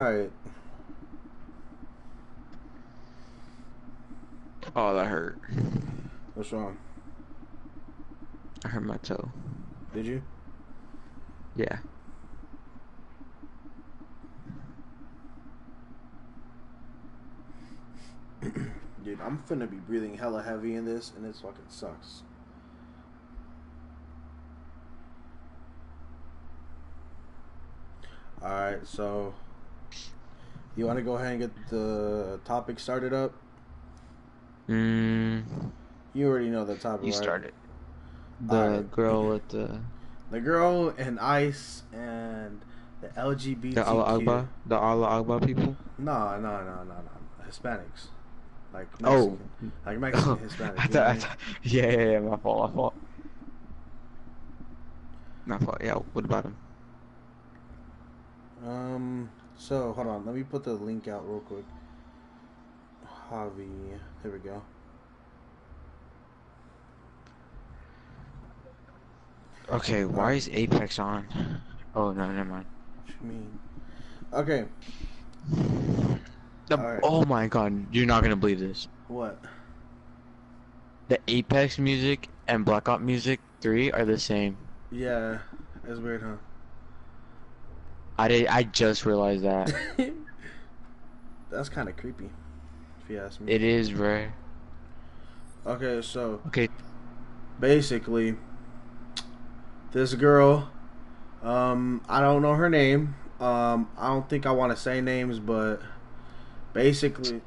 Alright, Oh, that hurt. what's wrong? I hurt my toe. Did you? Yeah. Dude, I'm finna be breathing hella heavy in this, and it fucking sucks. Alright, so you want to go ahead and get the topic started up? Mm, You already know the topic, you right? started. Alright. The girl with the The girl and ICE and the Allah LGBTQ. Akbar, the Allah Akbar people. No. Hispanics. Like Oh, Mexican. Like Mexican Hispanics, I you know thought, what I I mean? thought, yeah, my fault, my fault. Yeah, what about him? So hold on, let me put the link out real quick. Javi, there we go. Okay, Alright, why is Apex on? Oh no, never mind. what you mean? Okay, alright. Oh my God, you're not gonna believe this. What? The Apex music and Black Ops music 3 are the same. Yeah, it's weird, huh? I just realized that. That's kind of creepy, if you ask me. It is, bro. Okay, so Okay. basically, this girl, I don't know her name. I don't think I want to say names, but basically,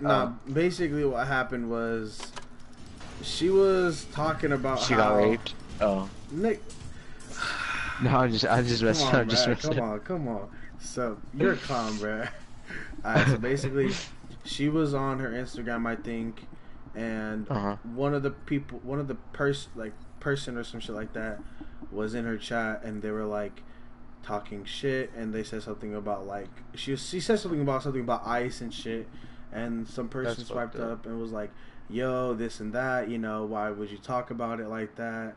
Oh, basically what happened was she was talking about she got how raped. Oh. Nick. No, I just Come messed on, up. Just man. messed Come up. on, come on. So you're a clown, bro. Alright, so basically, she was on her Instagram, I think, and Uh-huh. one of the people, one of the person or some shit like that, was in her chat, and they were like talking shit, and they said something about like she said something about ice and shit, and some That's person fucked swiped up. up and was like, "Yo, this and that. You know, why would you talk about it like that?"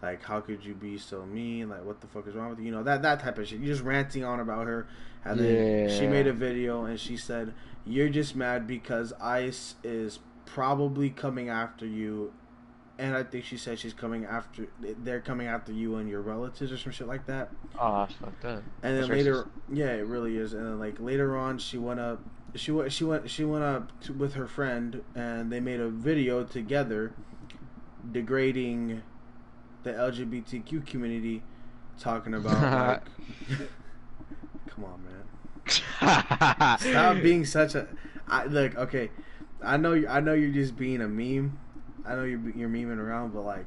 Like, how could you be so mean? Like, what the fuck is wrong with you? You know, that type of shit. You're just ranting on about her. And then she made Yeah. a video and she said, "You're just mad because ICE is probably coming after you." And I think she said they're coming after you and your relatives or some shit like that. Oh, that's fucked up. And That's then racist. later, yeah, it really is. And then like later on, she went up with her friend and they made a video together degrading the LGBTQ community, talking about like, come on, man, stop being such a. Look, okay, I know you're just being a meme. I know you're memeing around, but like,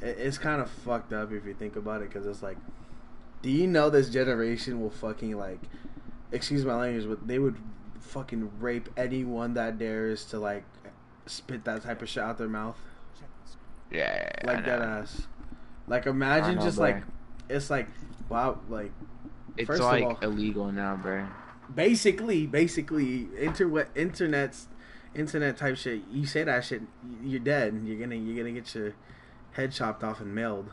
it's kind of fucked up if you think about it, because it's like, do you know this generation will fucking like, excuse my language, but they would fucking rape anyone that dares to like spit that type of shit out their mouth, Yeah, I like that know. ass. Like I imagine know, just like bro. it's like wow, like It's first of like all, illegal now, bro. basically internet type shit. You say that shit, you're dead. You're gonna get your head chopped off and mailed.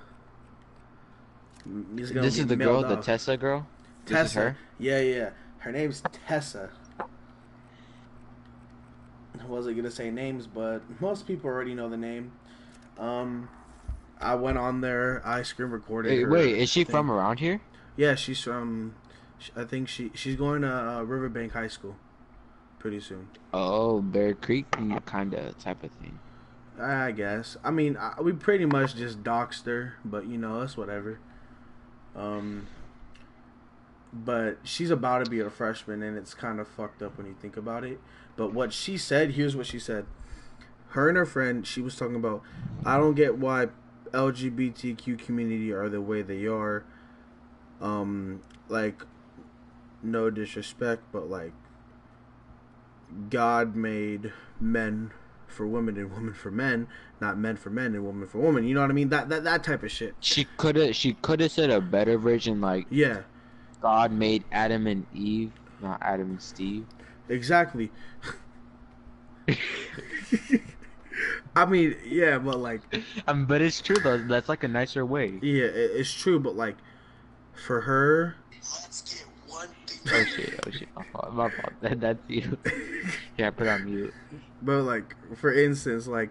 It's gonna This get is the mailed girl, the off. Tessa girl. This is Tessa, her. yeah. Her name's Tessa. I wasn't gonna say names, but most people already know the name. Um, I went on there. I screen recorded Wait, her is she thing. from around here? Yeah, she's from. I think she's going to Riverbank High School pretty soon. Oh, Bear Creek kind of type of thing. I guess. I mean, we pretty much just doxed her, but that's whatever. Um, but she's about to be a freshman, and it's kind of fucked up when you think about it. But what she said, here's what she said. Her and her friend, she was talking about, I don't get why LGBTQ community are the way they are. Like, no disrespect, but like, God made men for women and women for men, not men for men and women for women. You know what I mean? That type of shit. She could have said a better version like Yeah, God made Adam and Eve, not Adam and Steve. exactly. I mean, yeah, but like, But it's true though. That's like a nicer way. yeah, it's true, but like, for her, Oh shit, oh shit, my fault. That's you. Yeah, I put on mute. But like, for instance, like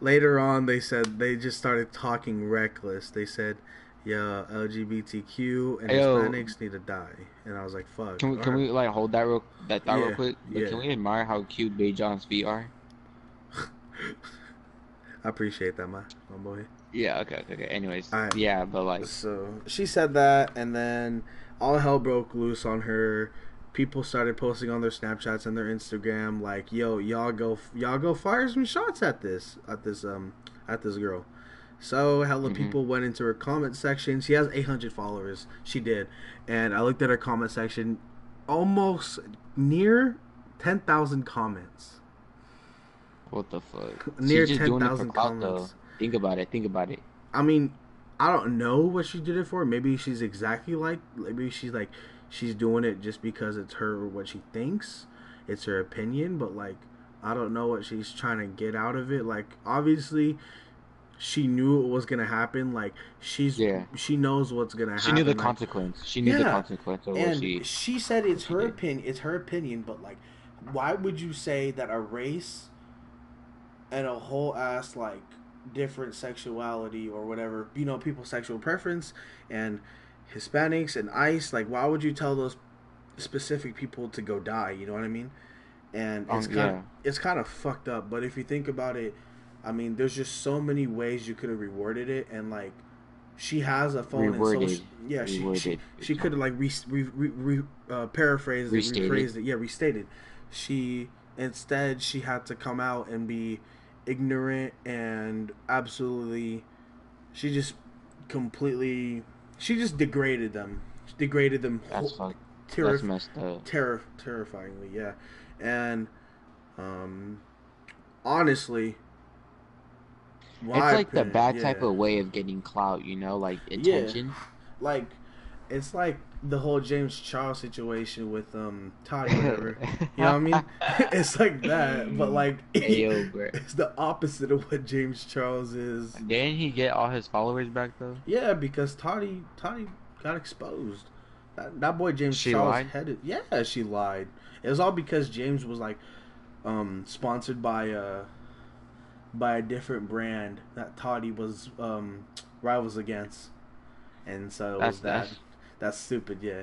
later on, they said they just started talking reckless. They said, "Yeah, LGBTQ and Hey, yo, Hispanics need to die," and I was like, "Fuck." can we All can right. we like hold that thought real Yeah, quick? But yeah. can we admire how cute Bejon's feet are? I appreciate that, my boy. Yeah, okay. Anyways, All right. yeah, but like, So she said that, and then all hell broke loose on her. People started posting on their Snapchats and their Instagram like, "Yo, y'all go fire some shots at this girl." So hella hmm people went into her comment section. She has 800 followers. She did, and I looked at her comment section, almost near 10,000 comments. what the fuck? Near She's just doing it for 10,000 clout though. comments. Think about it. Think about it. I mean, I don't know what she did it for. Maybe she's exactly like. Maybe she's doing it just because it's her what she thinks. It's her opinion, but like I don't know what she's trying to get out of it. Like obviously, she knew it was gonna happen. Like Yeah, she knows what's gonna she knew the happen. Like consequence. She knew the yeah, consequence of and she said what it's she her did. opinion. It's her opinion, but like, why would you say that a race and a whole ass like different sexuality or whatever, people's sexual preference and Hispanics and ICE, like why would you tell those specific people to go die, you know what I mean? And Yeah, it's kind of fucked up, but if you think about it, I mean there's just so many ways you could have reworded it, and like she has a phone, and so reworded, yeah, reworded, she could have like paraphrased it, restated. rephrased it, yeah, restated. She instead she had to come out and be ignorant and absolutely, she just completely, she just degraded them, That's fuck. That's terri- messed up. terrifyingly, yeah. And um honestly, It's my like the opinion, bad type yeah, of way of getting clout, you know, like yeah, attention. like it's like the whole James Charles situation with Todd, whatever. You know what I mean? It's like that, but like Hey yo, bro. it's the opposite of what James Charles is. Didn't he get all his followers back though? Yeah, because Toddy got exposed. That boy James She Charles lied. headed. Yeah, she lied. It was all because James was like sponsored by a different brand that Toddy was rivals against, and so it That's was that. that's That's stupid, yeah.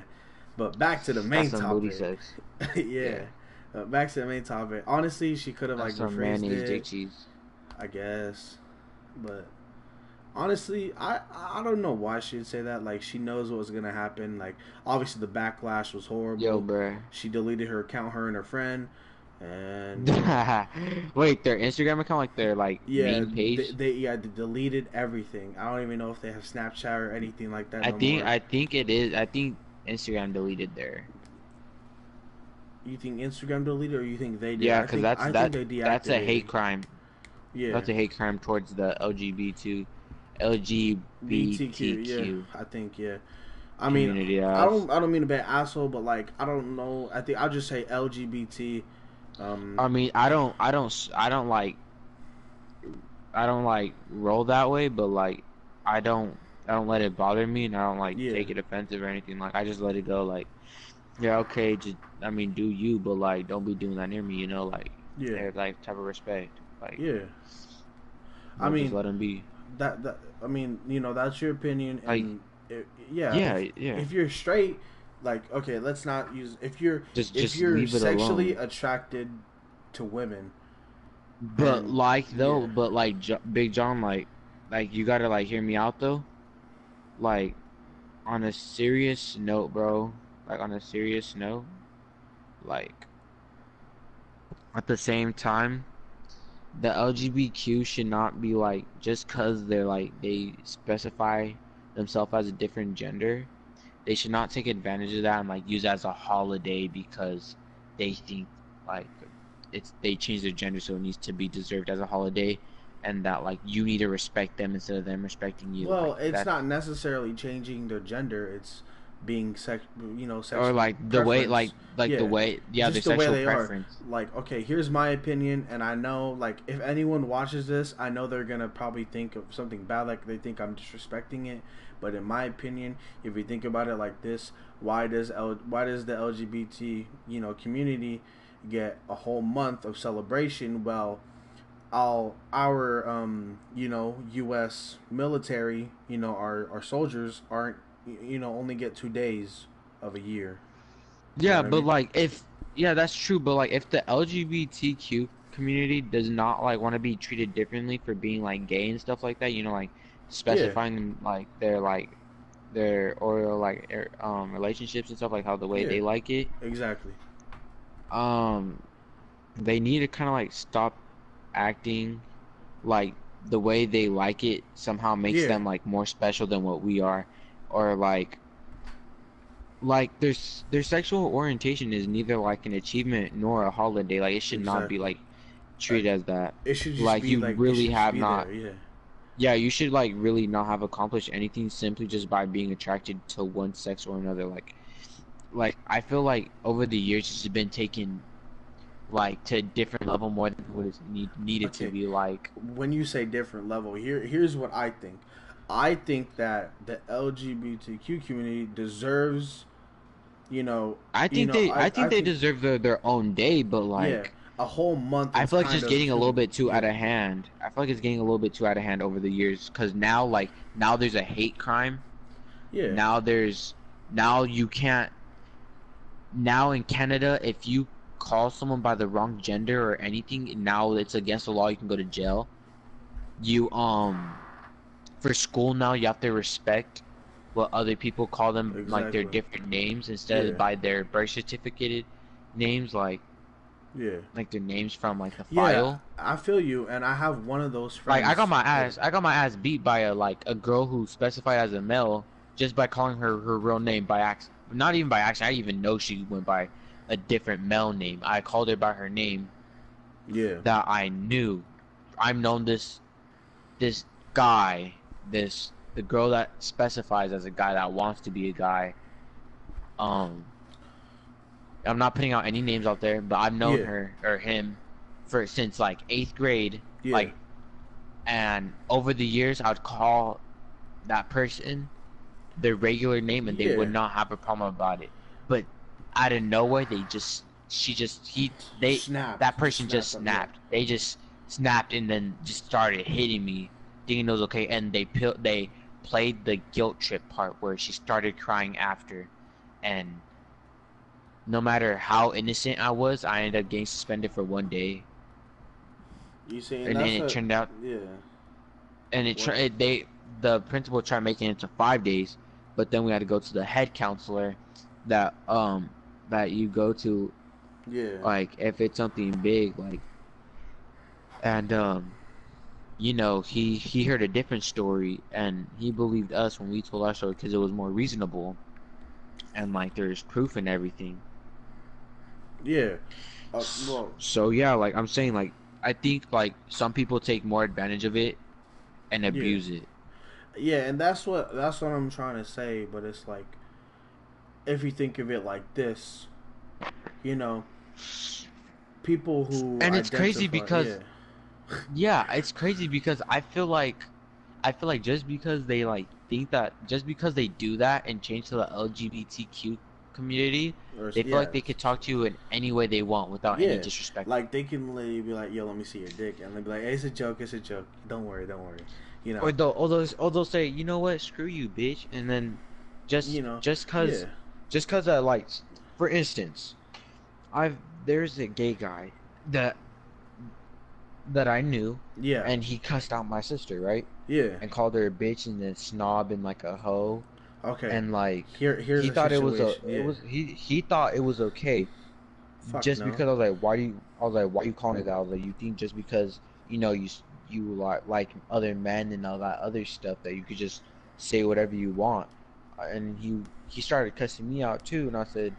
But back to the that's main some booty topic. sex. Yeah. Yeah, Back to the main topic. Honestly, she could have like that's some rephrased mayonnaise dick it, cheese. I guess. But honestly, I don't know why she'd say that. Like she knows what was gonna happen. Like obviously the backlash was Yo, horrible. bro. She deleted her account, her and her friend, and Wait, their Instagram account, like their like yeah, main page. they deleted everything. I don't even know if they have Snapchat or anything like that I no think more. I think it is. I think Instagram deleted their. You think Instagram deleted, or you think they did? Yeah, because I think they that's a deactivated. hate crime. Yeah, That's a hate crime towards the BTQ. Yeah, LGBTQ I think yeah. I mean, community. Yes. I don't mean to be an asshole, but like I don't know. I think I'll just say LGBT. I mean, I don't like roll that way, but like I don't I don't let it bother me, and I don't like Yeah, take it offensive or anything. Like I just let it go. Like yeah, okay, just I mean, do you, but like don't be doing that near me. You know, like yeah, there's like type of respect. Like yeah. you I know, just mean let them be. that. I mean, that's your opinion, Like and yeah. yeah, yeah. If you're straight, like okay, let's not use if Just you're leave it sexually alone. attracted to women, But and like though, yeah, but like Big John, like you gotta like hear me out though. Like on a serious note, bro. Like on a serious note, like at the same time, the LGBTQ should not be like just cause they're like they specify themselves as a different gender. They should not take advantage of that and like use it as a holiday because they think like they changed their gender so it needs to be deserved as a holiday, and that like you need to respect them instead of them respecting you. well, Like it's that's not necessarily changing their gender. It's being or sexual like the way preference. like the Yeah, way yeah their just the way sexual they are. preference. Like, okay, here's my opinion, and I know, like, if anyone watches this, I know they're gonna probably think of something bad, like they think I'm disrespecting it. But in my opinion, if you think about it like this, why does the LGBT community get a whole month of celebration? Well, all our U.S. military, our soldiers aren't, only get 2 days of a year. You know Yeah, what I but mean? like if yeah, that's true, but like if the LGBTQ community does not like want to be treated differently for being like gay and stuff like that, like Yeah, specifying their or like relationships and stuff like how the way yeah, they like it, exactly. um they need to kind of like stop acting like the way they like it somehow makes Yeah, them like more special than what we are, or like their sexual orientation is neither like an achievement nor a holiday. Like it should not be exactly. like Like treated as that. it should just Like be you like it really should just have be not. there. Yeah, Yeah, you should like really not have accomplished anything simply just by being attracted to one sex or another. Like I feel like over the years it's been taken like to a different level more than what it's needed to okay. be like. When you say different level, here's what I think. I think that the LGBTQ community deserves, I I think they think, deserve their own day, but yeah, like a whole month I is feel like it's kind just of getting a little too, bit too yeah, out of hand. I feel like it's getting a little bit too out of hand over the years because now, like, now there's a hate crime. yeah, Now there's, now you can't, now in Canada, if you call someone by the wrong gender or anything, now it's against the law, you can go to jail. You, for school now, you have to respect what other people call them, like their exactly, different names instead of yeah, by their birth certificate names, yeah, like their names from like the yeah. file. I feel you, and I have one of those Like friends. Yeah, I got my ass beat by a girl who specified as a male just by calling her real name by accident. Not even by accident. I didn't even know she went by a different male name. I called her by her name yeah, that I knew. I've known this guy, the girl that specifies as a guy that wants to be a guy. Um, I'm not putting out any names out there, but I've known yeah, her or him for since like 8th grade. yeah, Like, and over the years, I'd call that person their regular name and they yeah. would not have a problem about it. But out of nowhere, she just, that Just person just snapped on. Yeah, snapped. They just snapped and then just started hitting me, thinking it was okay. And they played the guilt trip part where she started crying after. And no matter how innocent I was, I ended up getting suspended for 1 day. you see, and And then that's it a, turned out, yeah. and What? the principal tried making it to 5 days, but then we had to go to the head counselor that that you go to, Yeah, like if it's something big, like, and he heard a different story and he believed us when we told our story because it was more reasonable and like there's proof and everything. yeah. Well, So yeah, like I'm saying, like I think like some people take more advantage of it and yeah, abuse it. yeah, and that's what I'm trying to say. But it's like, if you think of it like this, you know, people who And it's crazy identify, yeah, because yeah, it's crazy because I feel like just because they like think that just because they do that and change to the LGBTQ community, or they feel yeah, like they could talk to you in any way they want without any yeah, disrespect. like they can literally be like, "Yo, let me see your dick," and they'll be like, hey, it's a joke. Don't worry, don't worry." You know, Or they'll say, you know what, screw you, bitch, and then you know, just yeah, cause like for instance, I've there's a gay guy that I knew, yeah, and he cussed out my sister, right? yeah. And called her a bitch and a snob and like a hoe, Okay, and like here's he a thought situation. Yeah, he thought it was okay fuck just no. because I was like why you calling it that? I was like, you think just because you like other men and all that other stuff that you could just say whatever you want, and he started cussing me out too, and I said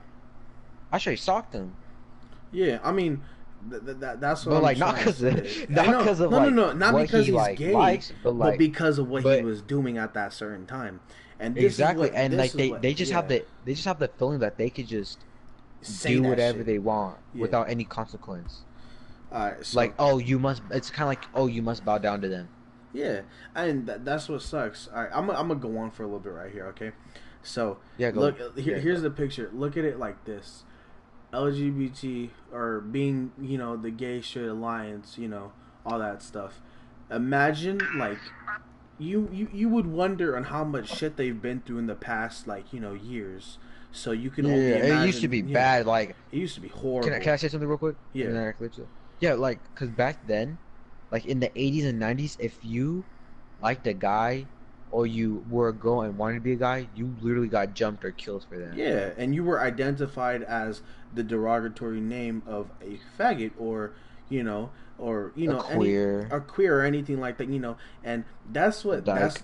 I straight socked him. Yeah, I mean, that's what But I'm like not trying to because of say. I not know, because of no, like no, not what because he he's like gay, likes, but but like because of what he but was doing at that certain time. And exactly, and this like is what, they just have yeah, the feeling that they could just say do that whatever shit. they want Yeah. without any consequence. All right. Like, So oh, you must. It's kind of like, oh, you must bow down to them. Yeah, and that's what sucks. All right, I'm gonna go on for a little bit right here. Okay, so Yeah, go. look Yeah, here's go. the picture. Look at it like this: LGBT or being, the gay straight alliance, all that stuff. Imagine like you would wonder on how much shit they've been through in the past, like years. So you can Yeah, only it used to imagine. be Yeah, bad. Like, it used to be can horrible. I say something real quick? And Yeah, then I clip you. Yeah, like, cause back then, like in the 80s and 90s, if you liked a guy or you were a girl and wanted to be a guy, you literally got jumped or killed for that. yeah, and you were identified as the derogatory name of a faggot, or you know, or A any queer, a queer or anything like that, and that's a what dyke,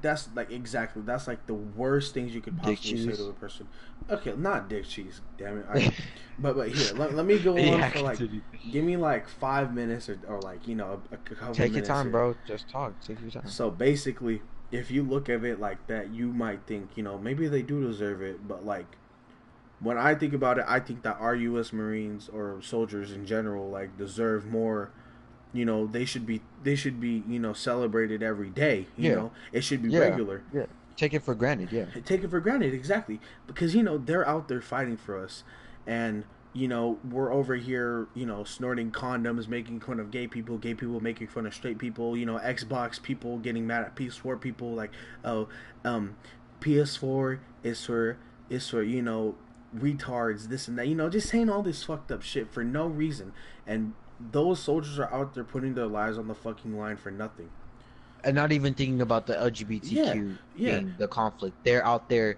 that's like exactly that's like the worst things you could dick possibly say to cheese. a person. Okay, not dick cheese, damn it. All right, but here, let me go on Yeah, for like, continue. give me like 5 minutes, or like a couple Take your minutes time, here. bro. Just talk. Take your time. So basically, if you look at it like that, you might think, maybe they do deserve it. But like, when I think about it, I think that our U.S. Marines or soldiers in general like deserve more. They should be celebrated every day. Yeah, It should be yeah, regular. yeah. Take it for granted. Yeah. Take it for granted, exactly, because they're out there fighting for us, and we're over here snorting condoms, making fun of gay people making fun of straight people, Xbox people getting mad at PS4 people, like, oh, um PS4 is for retards, this and that, just saying all this fucked up shit for no reason, and those soldiers are out there putting their lives on the fucking line for nothing. And not even thinking about the Yeah, LGBTQ yeah, thing, the conflict. They're out there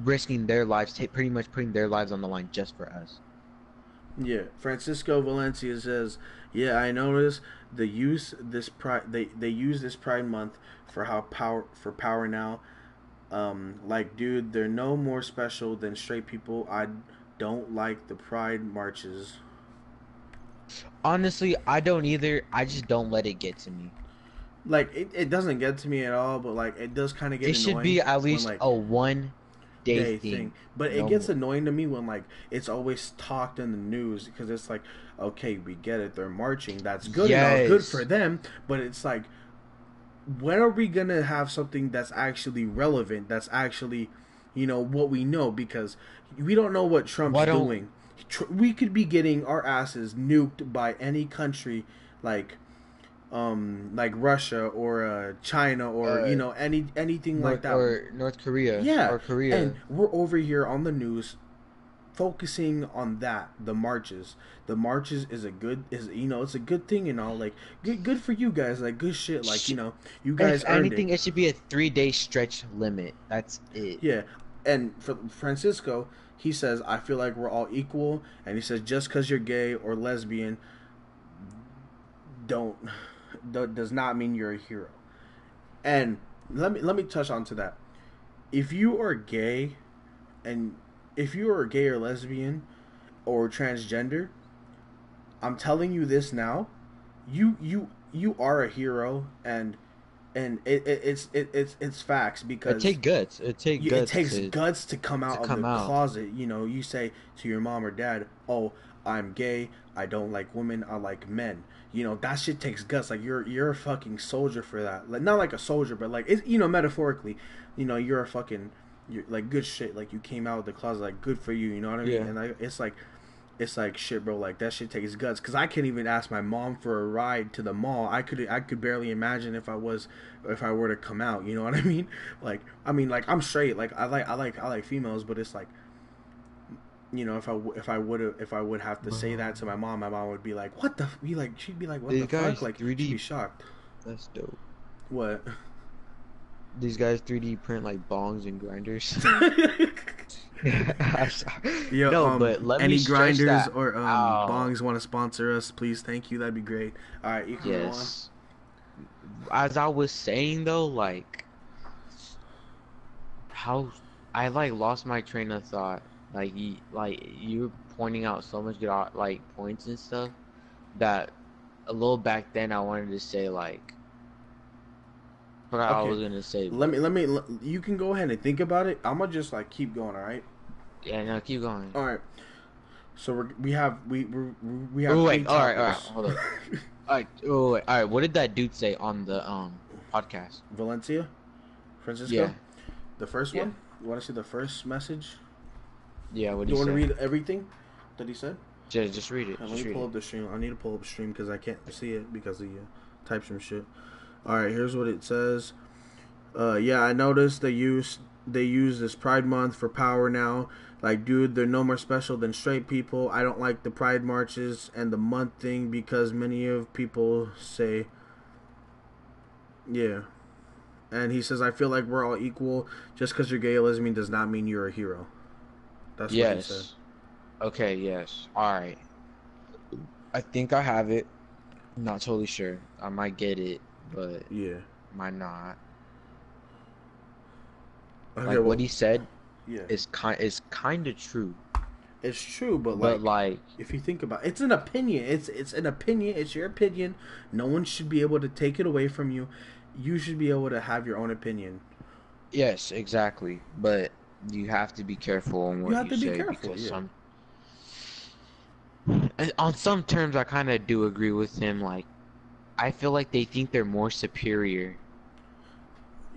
risking their lives, pretty much putting their lives on the line just for us. yeah. Francisco Valencia says, "Yeah, I noticed the use this pride. They use this Pride Month for power now. Like, dude, they're no more special than straight people. I don't like the Pride marches. Honestly, I don't either. I just don't let it get to me. Like, it doesn't get to me at all, but like it does kind of get It should annoying be at when least like a 1 day day thing. thing. But it No gets more. annoying to me when like it's always talked in the news, because it's like, okay, we get it, they're marching, that's good and all, good for Yes. them, but it's like, when are we gonna have something that's actually relevant, that's actually what we know, because we don't know what Trump's Why don't doing. We could be getting our asses nuked by any country, like Russia, or China, or uh anything like that. North Korea Yeah, or and Korea we're over here on the news focusing on that, the marches. The marches is a good is it's a good thing and all, like, good for you guys, like, good shit, like, sh you if guys earned it. anything, it should be a 3-day stretch limit. That's it. Yeah, and for Francisco, he says, I feel like we're all equal, and he says, just because you're gay or lesbian, don't does not mean you're a hero. And let me touch on to that. If you are gay, and if you are gay or lesbian or transgender, I'm telling you this now, you are a hero, and it's facts, It because take guts. It take it guts takes guts to come to out of the come out. closet. You say to your mom or dad, "Oh, I'm gay. I don't like women. I like men." That shit takes guts. Like, you're a fucking soldier for that. Like, not like a soldier, but like, it's, metaphorically, you're a fucking, you're like, good shit. Like, you came out of the closet. Like, good for you. You know what I mean? Yeah. And it's like shit, bro. Like, that shit takes guts. Cause I couldn't even ask my mom for a ride to the mall. I could barely imagine if I were to come out. You know what I mean? Like, I'm straight. Like, I like females, but it's like, if I would have to say that to my mom would be like, what the? Be like, she'd be like, what These the fuck? guys Like, she'd be 3D. shocked. That's dope. What? These guys 3D print like bongs and grinders. Yeah. No, but let me Any stretch grinders that or out. bongs want to sponsor us? Please, thank you. That'd be great. All right, you can go on. Yes. As I was saying though, like how I like lost my train of thought. You were pointing out so much good like points and stuff that a little back then I wanted to say like forgot what I Okay. was gonna say, Let me but let me. You can go ahead and think about it. I'm gonna just like keep going. All right. yeah, no, keep going. All right. So we have Oh three wait, all right, topics. hold up. All right. What did that dude say on the podcast? Valencia, Francisco, Yeah, the first yeah, one. You want to see the first message? yeah. What did You he want to say? read everything that he said? Just read it. Let Just me read pull it. up the stream. I need to pull up the stream because I can't see it because he types some shit. All right, here's what it says. Yeah, I noticed they use this Pride Month for power now. Like, dude, they're no more special than straight people. I don't like the Pride marches and the month thing because many of people say, yeah. And he says, I feel like we're all equal. Just because you're gay or lesbian does not mean you're a hero. That's what he said. Yes. Okay. Yes. All right. I think I have it. I'm not totally sure. I might get it, but Yeah. might not. Okay, Like what well, he said yeah. is kind of true, It's true, but but like, like if you think about it, it's an opinion. It's an opinion. It's your opinion. No one should be able to take it away from you. You should be able to have your own opinion. yes, exactly. But you have to be careful on You what have you to be say careful. because Yeah. on some terms I kind of do agree with him. Like I feel like they think they're more superior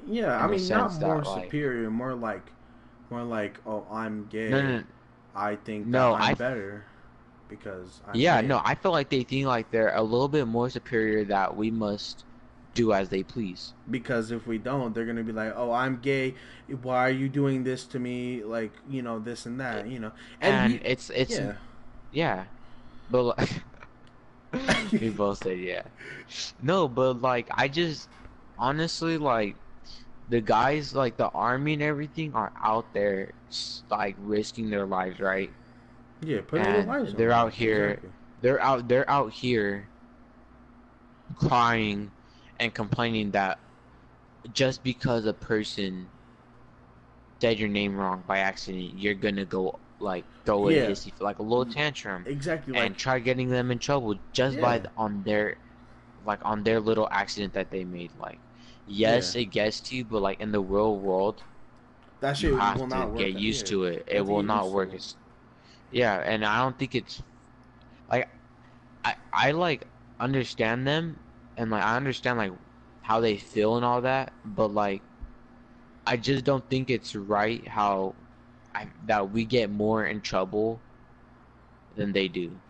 Yeah. I in the mean, not sense more that like superior. More like, oh, I'm no gay. no I think that no I'm better because I'm yeah gay. no I feel like they think like they're a little bit more superior that we must do as they please. Because if we don't, they're gonna be like, "Oh, I'm gay. Why are you doing this to me? Like, this and that. And And we, it's yeah, yeah, but like we both said yeah. No, but like I just honestly like the guys like the army and everything are out there like risking their lives, right? yeah, putting their And lives on they're the out line. here, Exactly. they're out here crying and complaining that just because a person said your name wrong by accident, you're gonna go like throw a Yeah, hissy like a little tantrum exactly. and Like, try getting them in trouble just by yeah, on their little accident that they made. Like, yeah. yes, it gets to you, but like in the real world, That you shit have will to not get work. used Yeah, to it. you It have to will get not used to work. it. It's yeah, and I don't think it's like I like understand them and like I understand like how they feel and all that, but like I just don't think it's right how that we get more in trouble than they do.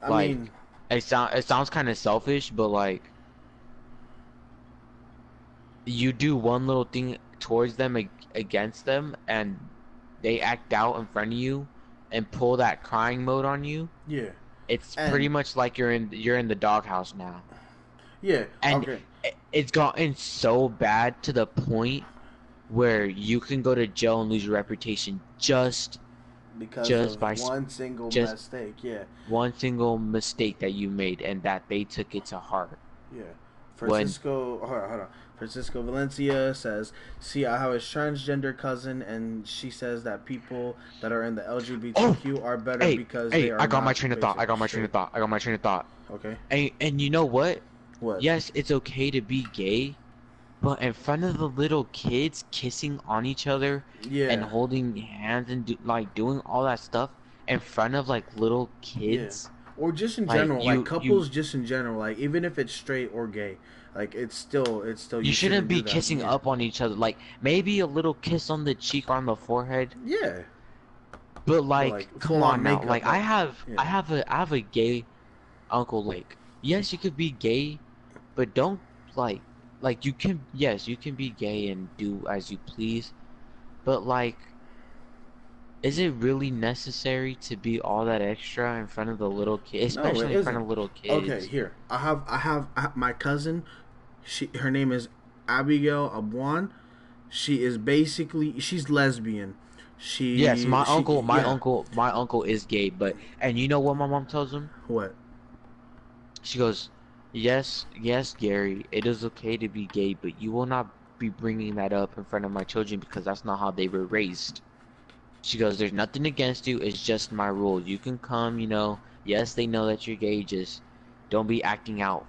I mean, Like it sounds kind of selfish, but like you do one little thing towards them against them and they act out in front of you and pull that crying mode on you, yeah, it's pretty and much like you're in the doghouse now. yeah, And okay, it's gotten so bad to the point where you can go to jail and lose your reputation because just of by one single just mistake. Yeah, one single mistake that you made and that they took it to heart. yeah. When Francisco, hold on. Francisco Valencia says, "See, I have a transgender cousin, and she says that people that are in the oh LGBTQ are better hey because they hey are I got my not train of thought. I basically got my train straight." of thought. I got my train of thought. Okay, And you know what? what? Yes, it's okay to be gay, but in front of the little kids kissing on each other and Yeah, holding hands and like doing all that stuff in front of like little yeah. kids, Or just in like general, like you couples, just in general, like even if it's straight or gay, like it's still you you shouldn't shouldn't do be that. kissing Yeah, up on each other. Like maybe a little kiss on the cheek or on the forehead, yeah. but But like like come full on on now. makeup, Like I but have I yeah, have a I have a gay uncle. Like yes, you could be gay, but don't like you can yes you can be gay and do as you please, but like is it really necessary to be all that extra in front of the little kids, no, it especially in front isn't. of little Okay, kids? here I have my cousin. Her name is Abigail Abwan. She's lesbian. Yes, my She uncle, my yeah. uncle, my uncle is gay, but and you know what my mom tells him? What? She goes, "Yes, yes, Gary, it is okay to be gay, but you will not be bringing that up in front of my children because that's not how they were raised." She goes, "There's nothing against you, it's just my rule. You can come, yes, they know that you're gay, just don't be acting out,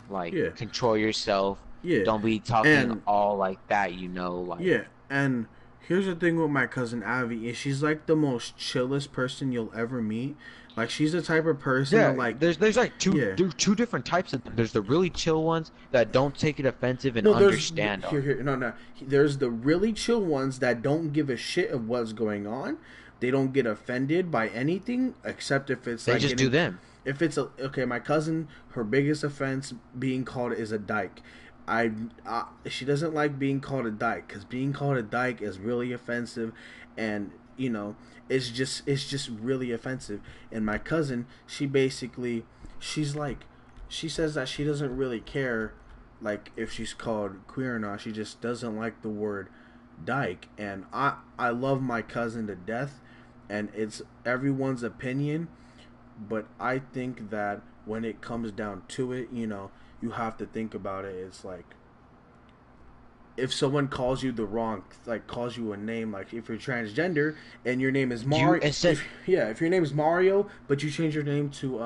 like Yeah, control yourself. yeah, Don't be talking and all like that, like." yeah, and Here's the thing with my cousin Avi is she's like the most chillest person you'll ever meet. Like she's the type of person that Yeah, like there's like yeah. there's two different types of them. There's the really chill ones that don't take it offensive and No, there's understand here on here you. no no. There's the really chill ones that don't give a shit of what's going on. They don't get offended by anything except if it's They like just do getting them. if it's a okay. My cousin, her biggest offense being called is a dyke. She doesn't like being called a dyke because being called a dyke is really offensive, and it's just really offensive. And my cousin, she's like she says that she doesn't really care like if she's called queer or not. She just doesn't like the word dyke, and I love my cousin to death, and it's everyone's opinion, but I think that when it comes down to it, you have to think about it. It's like if someone calls you the wrong, like calls you a name, like if you're transgender and your name is You Mario, instead if your name is Mario, but you change your name to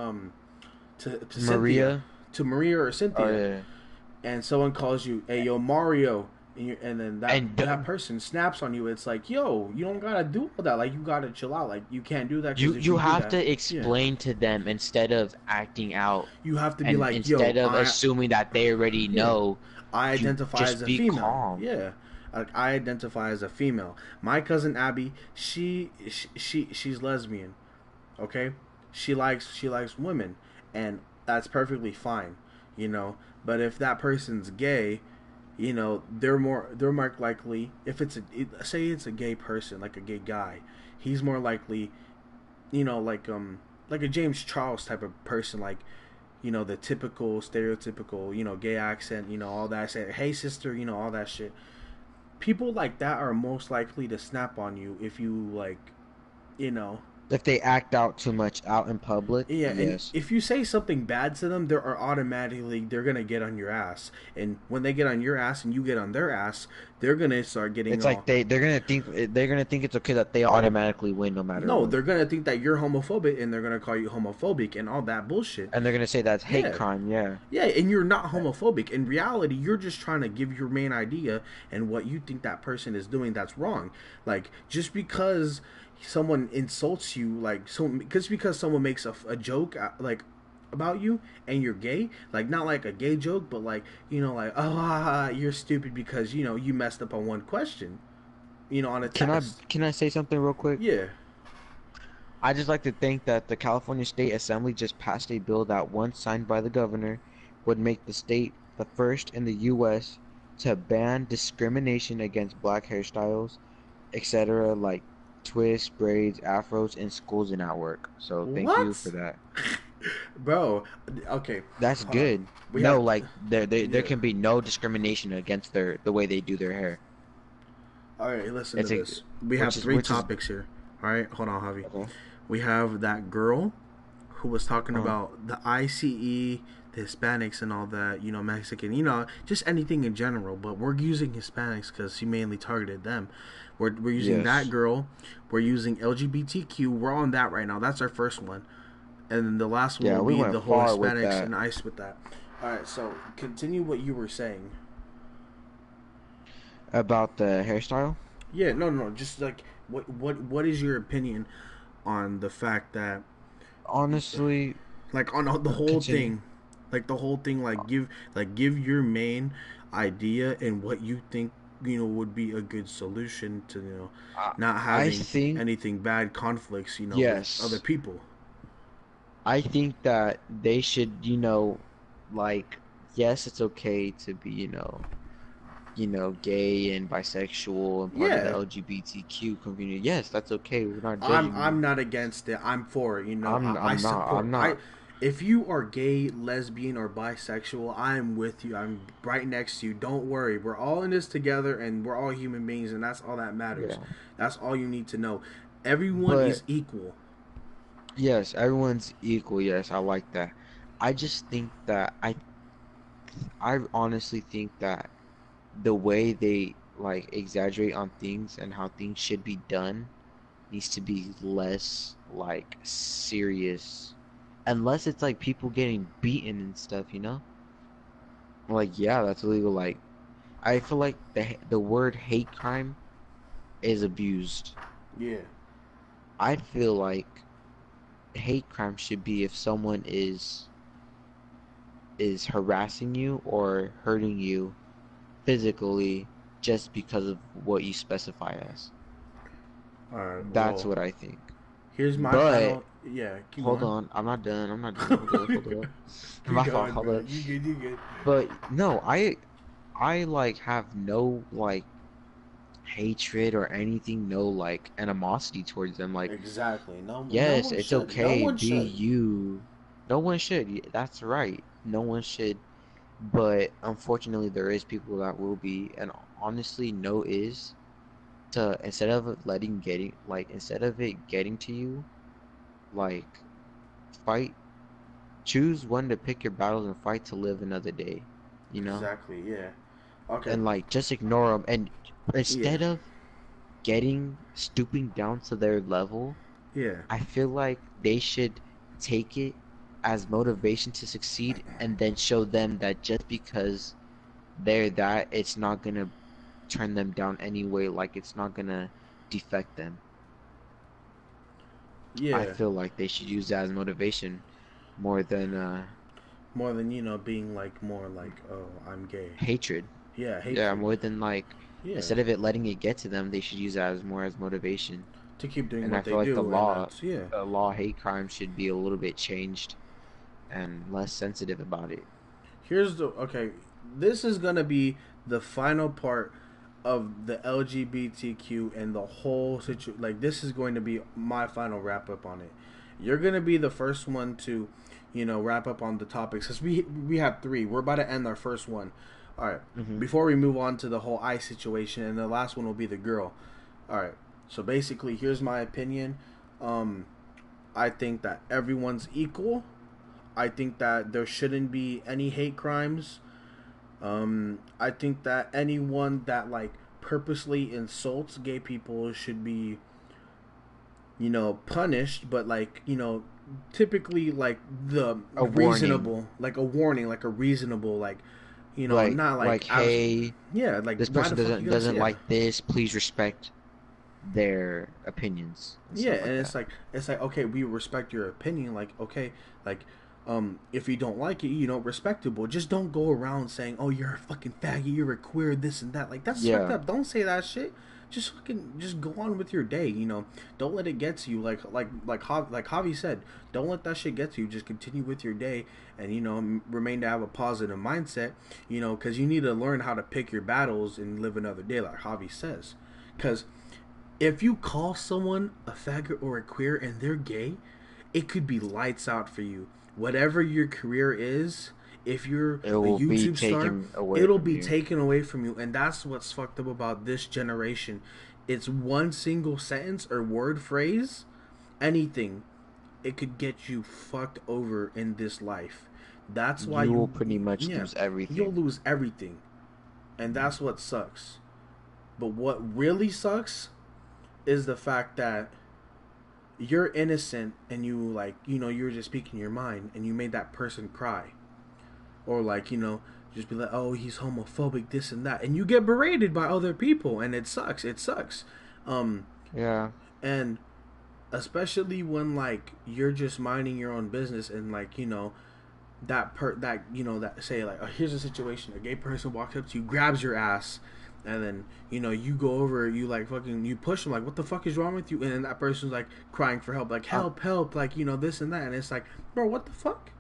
Cynthia, Maria. to Maria or Oh Cynthia, yeah. and someone calls you, hey yo Mario, and then that And that person snaps on you. It's like, yo, you don't gotta do all that. Like you gotta chill out. Like you can't do that because if you you do have that, to yeah, explain to them instead of acting out you have to be and like, yo, instead of assuming that they already yeah, know, I you identify as just a be female. calm. Yeah, like I identify as a female. My cousin Abby, she's lesbian. Okay, she likes women, and that's perfectly fine. You know, but if that person's gay, they're more likely if say it's a gay person, like a gay guy, he's more likely, like a James Charles type of person, like the typical stereotypical gay accent, all that, say hey sister, all that shit. People like that are most likely to snap on you if you like, you know If they act out too much out in public, yeah, and yes. if you say something bad to them, they're gonna get on your ass, and when they get on your ass and you get on their ass, they're gonna start getting It's like all. they're gonna think it's okay that they automatically win no matter No, what. they're gonna think that you're homophobic, and they're gonna call you homophobic and all that bullshit. And they're gonna say that's hate Yeah, crime, yeah. yeah, and you're not homophobic. In reality, you're just trying to give your main idea and what you think that person is doing that's wrong. Like just because someone insults you, like just because someone makes a joke like about you and you're gay, like not like a gay joke, but like like you're stupid because you messed up on one question, on a Can I test. can I say something real quick? Yeah. I just like to think that the California State Assembly just passed a bill that once signed by the governor would make the state the first in the US to ban discrimination against black hairstyles, etc., like twists, braids, afros in schools and at work. So thank you for What? that. Bro, okay, That's hold on. good. We No, have like there yeah. can be no discrimination against the way they do their hair. All right, listen to It's a this. We have which is three which is topics here. All right, hold on, Javi. okay. We have that girl who was talking Uh, about the ICE, the Hispanics, and all that. Mexican. Just anything in general. But we're using Hispanics because she mainly targeted them. We're using that yes. girl. We're using LGBTQ. We're on that right now. That's our first one, and then the last one Yeah, will we be went the whole far with Hispanics that. and ICE with that. All right, so continue what you were saying. About the hairstyle? Yeah, no, no, just like what is your opinion on the fact that Honestly, like on the whole continue. thing, like the whole thing, give your main idea and what you think would be a good solution to I, not I having think anything bad conflicts with other yes. people. I think that they should, like yes, it's okay to be, gay and bisexual and part of the Yeah, LGBTQ community. Yes, that's okay. We're not I'm judging I'm you. not against it. I'm for it. I I'm not. support. I'm I not. If you are gay, lesbian, or bisexual, I'm with you. I'm right next to you. Don't worry. We're all in this together, and we're all human beings, and that's all that matters. Yeah. That's all you need to know. Everyone But is equal. yes, everyone's equal. Yes, I like that. I just think that I honestly think that the way they like exaggerate on things and how things should be done needs to be less like serious. Unless it's like people getting beaten and stuff. Like yeah, that's illegal. Like I feel like the word hate crime is abused. Yeah. I feel like hate crime should be if someone is harassing you or hurting you physically just because of what you specify as. All right. That's Well, what I think. here's my But final. Yeah. Keep hold going. on, I'm not done. I'm not done. Hold up. Keep My fault. going, Hold bro. up. You good? You good? But no, I like have no like hatred or anything, no like animosity towards them. Like, Exactly. No yes, one it's should. No okay, one be should. you. No one should. That's right. No one should. But unfortunately, there is people that will be, and honestly, no is to instead of it letting getting like instead of it getting to you, like fight, choose when to pick your battles and fight to live another day, you know? Exactly. Yeah. Okay. And like just ignore them and Yeah. instead of stooping down to their level, Yeah. I feel like they should take it as motivation to succeed and then show them that just because they're that, it's not gonna turn them down anyway, like it's not gonna defect them. I Yeah. feel like they should use that as motivation more than More than being like more like, oh, I'm gay. hatred. Yeah, Yeah, hatred. more than like Yeah. instead of it letting it get to them, they should use that as more as motivation. To keep doing And I what feel they like do, and that's yeah. the law hate crime should be a little bit changed and less sensitive about it. Here's the okay. This is gonna be the final part of the LGBTQ and the whole situation. Like this is going to be my final wrap up on it. You're gonna be the first one to, wrap up on the topics because we have three. We're about to end our first one. All right. Hmm. Before we move on to the whole ice situation, and the last one will be the girl. All right. So basically, here's my opinion. Um, I think that everyone's equal. I think that there shouldn't be any hate crimes. I think that anyone that like purposely insults gay people should be, punished, but like, typically like the A warning, reasonable, like a warning, like a reasonable, like, not like like, as, hey, yeah, like this why person the fuck you doesn't gonna say doesn't yeah. like this. Please respect their opinions and Yeah, stuff and like that. it's like okay, we respect your opinion. Like okay, like if you don't like it, respectable. Just don't go around saying, "Oh, you're a fucking faggot, you're a queer, this and that." Like that's fucked Yeah, up. Don't say that shit. Just go on with your day. Don't let it get to you. Like Javi said, don't let that shit get to you. Just continue with your day, and remain to have a positive mindset. Because you need to learn how to pick your battles and live another day, like Javi says. Because if you call someone a faggot or a queer and they're gay, it could be lights out for you. Whatever your career is, if you're it a will be YouTube star, taken away it'll from be you. taken away from you. And that's what's fucked up about this generation. It's one single sentence or word phrase, anything, it could get you fucked over in this life. That's why You will pretty much yeah, lose you'll everything. lose everything. And that's what sucks. But what really sucks is the fact that you're innocent and you like you're just speaking your mind and you made that person cry or like just be like, oh, he's homophobic, this and that, and you get berated by other people, and it sucks. um Yeah, and especially when like you're just minding your own business and like that say like, oh, here's a situation, a gay person walks up to you, grabs your ass, and then you go over, you like fucking, you push them like, what the fuck is wrong with you? And then that person's like crying for help, like uh, help, like this and that, and it's like, bro, what the fuck?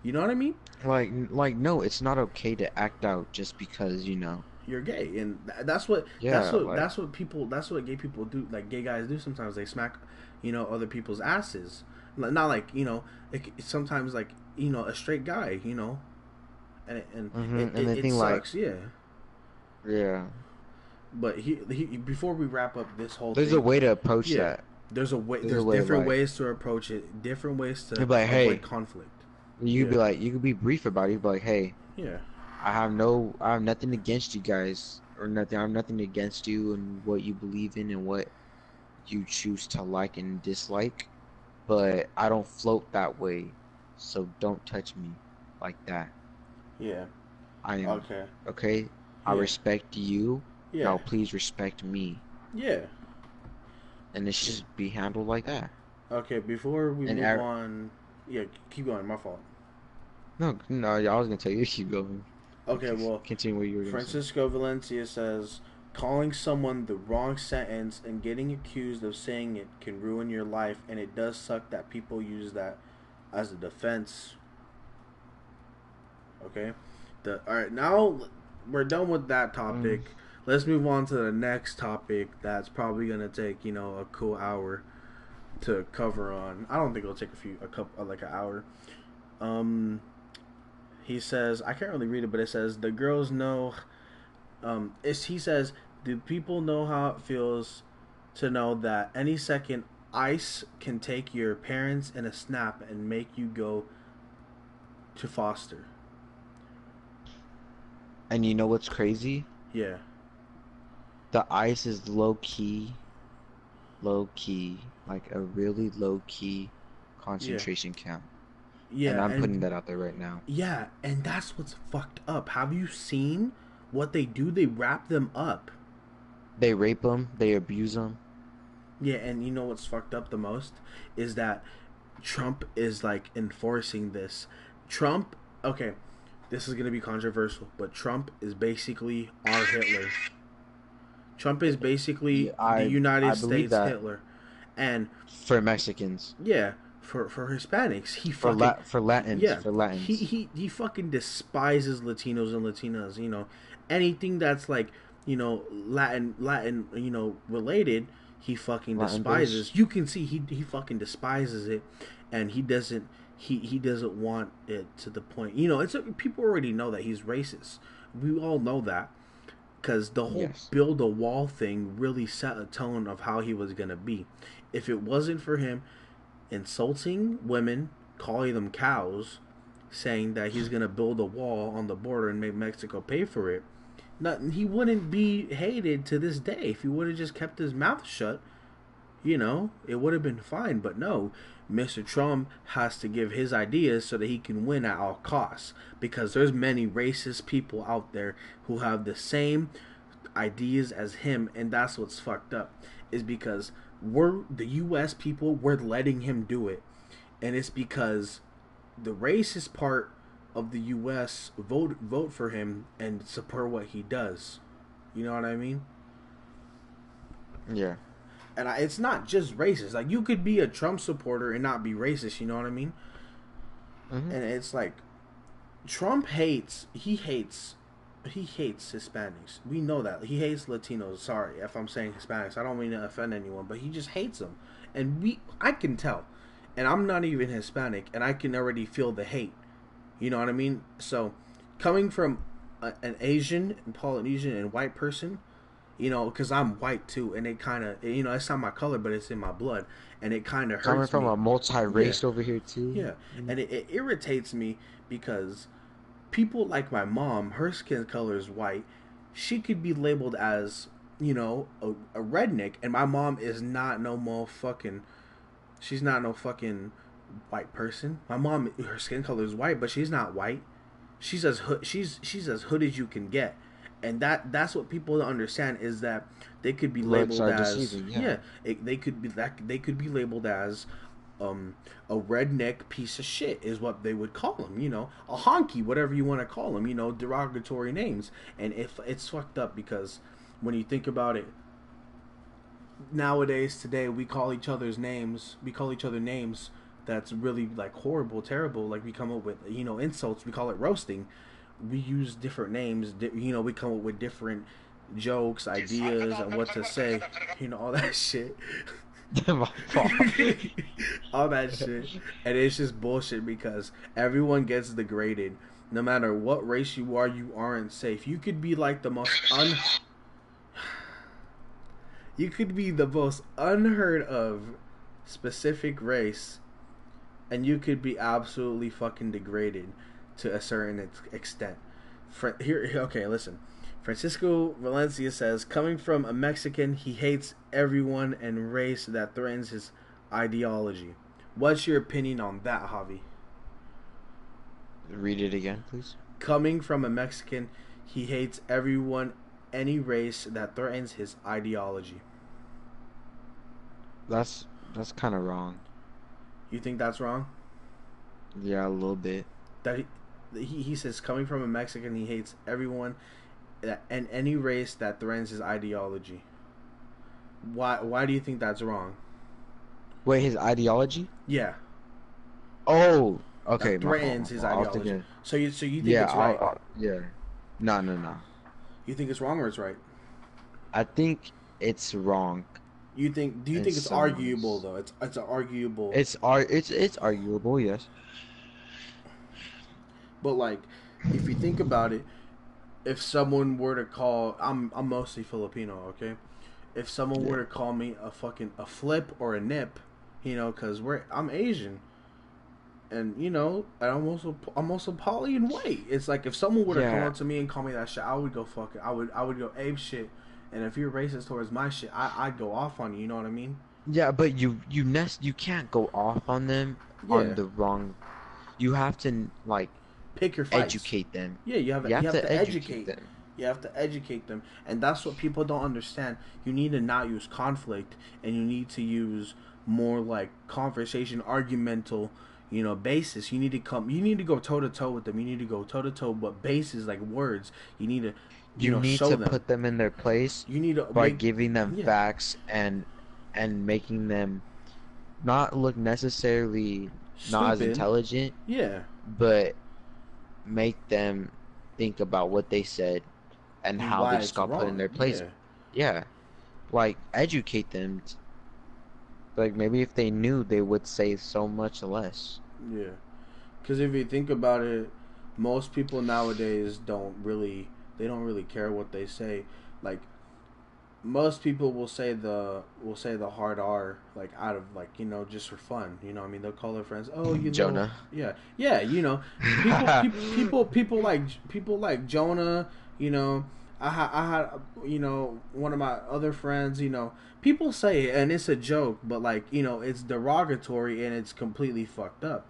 You know what I mean? like no, it's not okay to act out just because You're gay, and that's what Yeah, like that's what gay people do, like gay guys do sometimes. They smack other people's asses. Not like sometimes like a straight guy, and and the it thing like sucks, yeah. yeah, But before we wrap up this whole there's a thing, way to approach yeah, that. there's a way. There's a There's way different like ways to approach it. Different ways to you'd be like, avoid hey, conflict. you could Yeah, be like you could be brief about it. You'd be like, hey, yeah, I have nothing against you guys or nothing. I have nothing against you and what you believe in and what you choose to like and dislike, but I don't float that way, so don't touch me like that. yeah. I am Okay. okay. I Yeah, respect you. yeah, Now please respect me. yeah. and it should just be handled like that. Okay, before we And move on, yeah, keep going. My fault. no, no, I was gonna tell you to keep going. Okay, well, Continue what you were gonna say. Francisco Valencia says calling someone the wrong sentence and getting accused of saying it can ruin your life, and it does suck that people use that as a defense. Okay, all right, now we're done with that topic. Let's move on to the next topic. That's probably gonna take a cool hour to cover on. I don't think it'll take like an hour. He says, I can't really read it, but it says the girls know. He says, do people know how it feels to know that any second ICE can take your parents in a snap and make you go to foster? And you know what's crazy? Yeah. The ICE is low key, like a really low key concentration camp. Yeah, and I'm putting that out there right now. Yeah, and that's what's fucked up. Have you seen what they do? They wrap them up. They rape them. They abuse them. Yeah, and you know what's fucked up the most is that Trump is like enforcing this. Trump, okay, this is gonna be controversial, but Trump is basically our Hitler. Trump is basically the United States Hitler, and for Mexicans. Yeah. For Hispanics, for Latins, yeah, for Latins. He fucking despises Latinos and Latinas. Anything that's like Latin related, he fucking despises. You can see he fucking despises it, and he doesn't want it to the point. People already know that he's racist. We all know that because the whole build a wall thing really set a tone of how he was gonna be. If it wasn't for him insulting women, calling them cows, saying that he's going to build a wall on the border and make Mexico pay for it, he wouldn't be hated to this day. If he would have just kept his mouth shut, it would have been fine. But no, Mr. Trump has to give his ideas so that he can win at all costs, because there's many racist people out there who have the same ideas as him, and that's what's fucked up, is because we're the U.S. people, we're letting him do it, and it's because the racist part of the U.S. vote for him and support what he does. You know what I mean? Yeah. And it's not just racist. Like, you could be a Trump supporter and not be racist. You know what I mean? Mm-hmm. And it's like Trump hates Hispanics. We know that. He hates Latinos. Sorry if I'm saying Hispanics. I don't mean to offend anyone, but he just hates them. And I can tell. And I'm not even Hispanic, and I can already feel the hate. You know what I mean? So, coming from an Asian, and Polynesian, and white person, because I'm white too, and it kind of, it's not my color, but it's in my blood, and it kind of hurts me. Coming from a multi-race over here too. Yeah, and it irritates me because people like my mom, her skin color is white. She could be labeled as, a redneck, and my mom is not no more fucking. She's not no fucking white person. My mom, her skin color is white, but she's not white. She's as hood as you can get, and that's what people don't understand, is that they could be labeled as they could be labeled as a redneck piece of shit is what they would call him, a honky, whatever you want to call him, derogatory names. And if it's fucked up, because when you think about it, nowadays, today, we call each other names that's really like horrible, terrible. Like, we come up with insults. We call it roasting. We use different names. We come up with different jokes, ideas, and what to say. All that shit. All that shit. And it's just bullshit, because everyone gets degraded. No matter what race you aren't safe. You could be like the most you could be the most unheard of specific race, and you could be absolutely fucking degraded to a certain extent. Okay, listen. Francisco Valencia says, coming from a Mexican, he hates everyone and race that threatens his ideology. What's your opinion on that, Javi? Read it again, please. Coming from a Mexican, he hates everyone, any race that threatens his ideology. That's kind of wrong. You think that's wrong? Yeah, a little bit. That he says coming from a Mexican, he hates everyone and any race that threatens his ideology. Why do you think that's wrong? Wait, his ideology? Yeah, Oh, okay, that my fault. threatens his I was ideology. thinking, So you think yeah, it's right? yeah. No, no, no. You think it's wrong or it's right? I think it's wrong You think? Do you in think it's some arguable ways. though? It's arguable. It's arguable, yes. But like, if you think about it, if someone were to call, I'm mostly Filipino, okay? If someone Yeah. were to call me a fucking a flip or a nip, cause I'm Asian, and I'm also poly and white. It's like if someone were to come Yeah. up to me and call me that shit, I would go fuck it. I would go ape shit. And if you're racist towards my shit, I'd go off on you. You know what I mean? Yeah, but you can't go off on them on Yeah. the wrong. You have to like Pick your fights. educate them. Yeah, You you have have to to educate educate. them. You have to educate them, and that's what people don't understand. You need to not use conflict, and you need to use more like conversation, argumental, basis. You need to go toe to toe with them. You need to go toe to toe, but basis like words. You need to, You need show to them. put them in their place You need to by make, giving them yeah, facts and making them not look necessarily not as stupid. intelligent, Yeah, but make them think about what they said and and how they why just it's got put in wrong. their place. Yeah, Yeah, like educate them. Like maybe if they knew, they would say so much less. yeah. Because if you think about it, most people nowadays they don't really care what they say. Like most people will say the hard R like out of like just for fun. What I mean, they'll call their friends, oh, you little, Jonah. yeah, yeah. People like Jonah. You know, I had one of my other friends. People say it and it's a joke, but like it's derogatory and it's completely fucked up.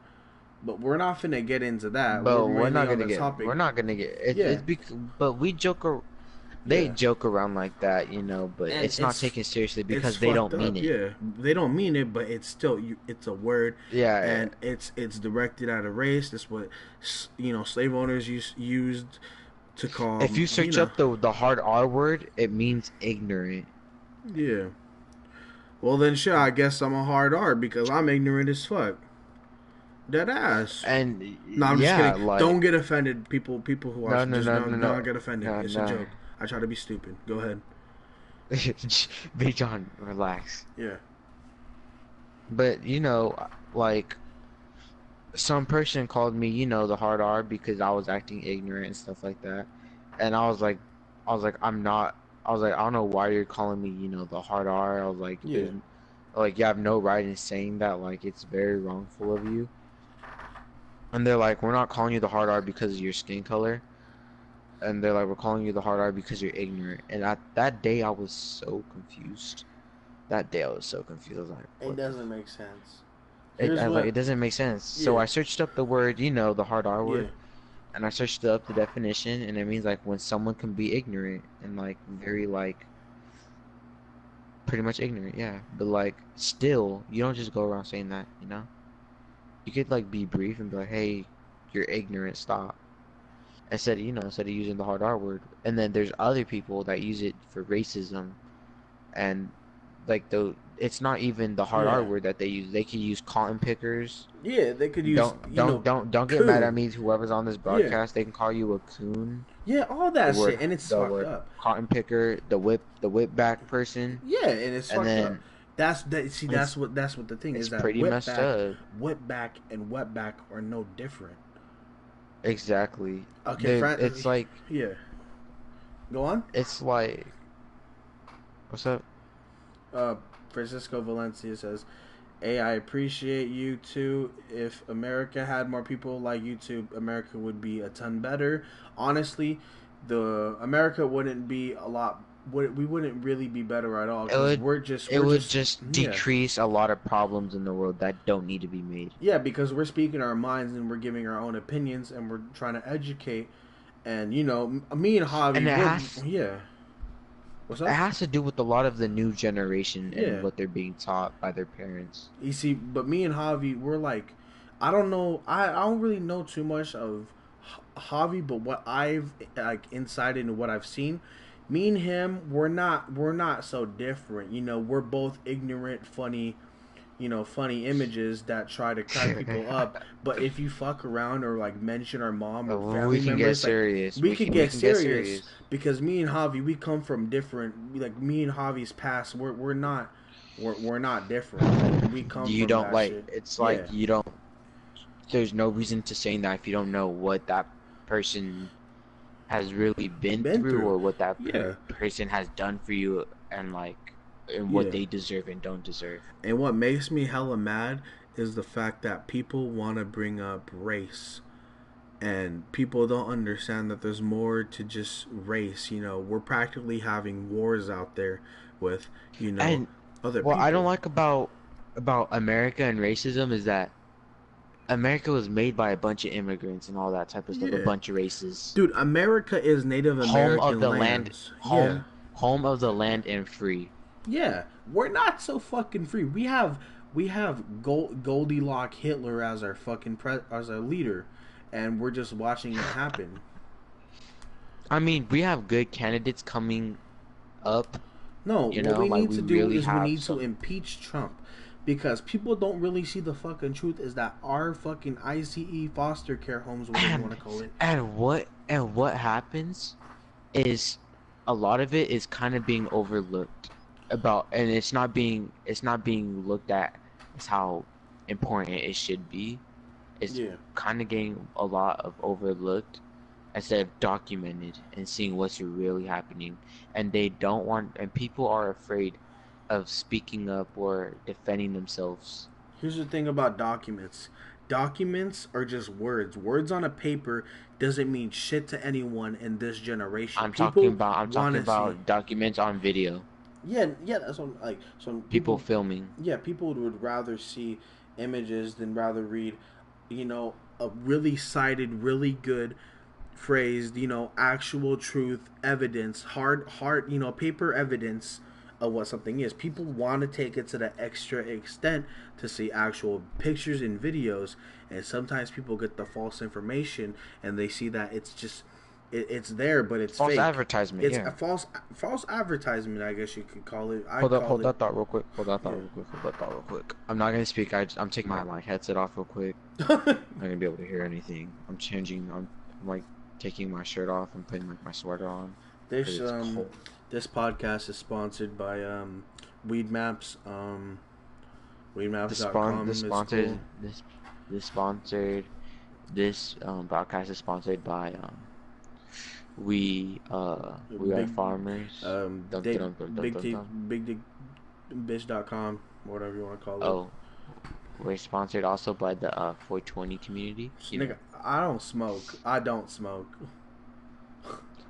But we're not finna get into that. We're But mainly on the we're topic. not gonna get Yeah, but we they yeah. joke around like that, but And it's not taken seriously it's because they fucked don't mean up. it. Yeah, they don't mean it, but it's still it's a word, Yeah, and it's directed at a race. That's what slave owners used to call. if you search up the hard R word, it means ignorant. Yeah. Well then, sure. I guess I'm a hard R because I'm ignorant as fuck. Dead ass. And No, I'm just yeah, kidding. like Don't get offended, people. People who are no, no, just no, no, don't no, get offended. no, It's a no. joke. I try to be stupid. Go ahead. Big John, relax. Yeah. But like some person called me, the hard R because I was acting ignorant and stuff like that. And I'm not. I was like, I don't know why you're calling me, the hard R. I was like, Yeah. there's like you have no right in saying that. Like it's very wrongful of you. And they're like, we're not calling you the hard R because of your skin color. And they're like, we're calling you the hard R because you're ignorant. And that day, I was so confused. That day, I was so confused. I was like, It what doesn't make sense. it doesn't make sense. So Yeah. I searched up the word, the hard R Yeah. word, and I searched up the definition, and it means like when someone can be ignorant and like very like pretty much ignorant, yeah. But like still, you don't just go around saying that, You could like be brief and be like, hey, you're ignorant, stop. Instead of using the hard R word. And then there's other people that use it for racism, and like it's not even the hard R Yeah. word that they use. They could use cotton pickers. Yeah, they could use, Don't get mad at coon. me. Whoever's on this Yeah. broadcast, they can call you a coon. Yeah, all The that word shit, and it's the fucked word up. cotton picker, the whip back person, Yeah, and it's and fucked up. then See, it's that's what the thing it's is that pretty messed up. whip back, and wetback are no different. Exactly. Okay, It's like yeah. Go on. it's like what's up? Uh, Francisco Valencia says, "Hey, I appreciate you too. If America had more people like you two, America would be a ton better. Honestly, the America wouldn't be a lot. We wouldn't really be better at all because It would just yeah. decrease a lot of problems in the world that don't need to be made. Yeah, because we're speaking our minds and we're giving our own opinions and we're trying to educate. And me and Javi, And it has yeah. What's It up? has to do with a lot of the new generation and Yeah. what they're being taught by their parents. You see, but me and Javi, we're like, I don't know. I don't really know too much of Javi, but what I've like inside into what I've seen, me and him, we're not so different. We're both ignorant, funny, funny images that try to crack people up. But if you fuck around or like mention our mom or We family can get members, like serious. we could get can get serious serious. because me and Javi, we come from different. Like me and Javi's past, we're not different. Like we come You from don't that like. shit. It's Yeah, like you don't. There's no reason to saying that if you don't know what that person has really been been through through. or what that Yeah, person has done for you and what yeah. they deserve and don't deserve. And what makes me hella mad is the fact that people want to bring up race. And people don't understand that there's more to just race. We're practically having wars out there with, you know, And other what I don't people. like about America and racism is that America was made by a bunch of immigrants and all that type of stuff, a Yeah. bunch of races. Dude, America is Native Home of American the land, lands. Yeah. home of the land and free. Yeah. We're not so fucking free. We have Goldilocks Hitler as our fucking as our leader, and we're just watching it happen. I mean, we have good candidates coming up, No, you what know, we like need we to do really is we have need to some. impeach Trump. Because people don't really see the fucking truth is that our fucking ICE foster care homes, whatever you want And to call it. what happens is a lot of it is kind of being overlooked and it's not being looked at as how important it should be. It's Yeah. kind of getting a lot of overlooked instead of documented and seeing what's really happening. And people are afraid of speaking up or defending themselves. Here's the thing about documents. Documents are just words. Words on a paper doesn't mean shit to anyone in this generation. People I'm want talking to see. about documents on video, Yeah, yeah. That's what like. So people people, filming. yeah, people would rather see images than rather read, a really cited, really good phrased, actual truth, evidence, hard, paper evidence of what something is. People want to take it to the extra extent to see actual pictures and videos, and sometimes people get the false information and they see that it's just it's there, but it's False fake. advertisement, It's yeah. a false advertisement, I guess you could call it. I Hold up, call hold it. that thought real quick. Hold that thought Yeah. real quick. Hold that thought real quick. I'm not gonna speak. I'm taking my like headset off real quick. I'm not gonna be able to hear anything. I'm changing. I'm like taking my shirt off and putting like my sweater on This because it's cold. this podcast is sponsored by Weed Maps. Weedmaps.com is cool. This sponsored this podcast is sponsored by we are Big farmers. Dum, Dick, dum, dum, dum, Big dum, T, dum. Big Dick Bitch.com, whatever you want to call it. Oh, we're sponsored also by the 420 community. Nigga, I don't smoke. I don't smoke.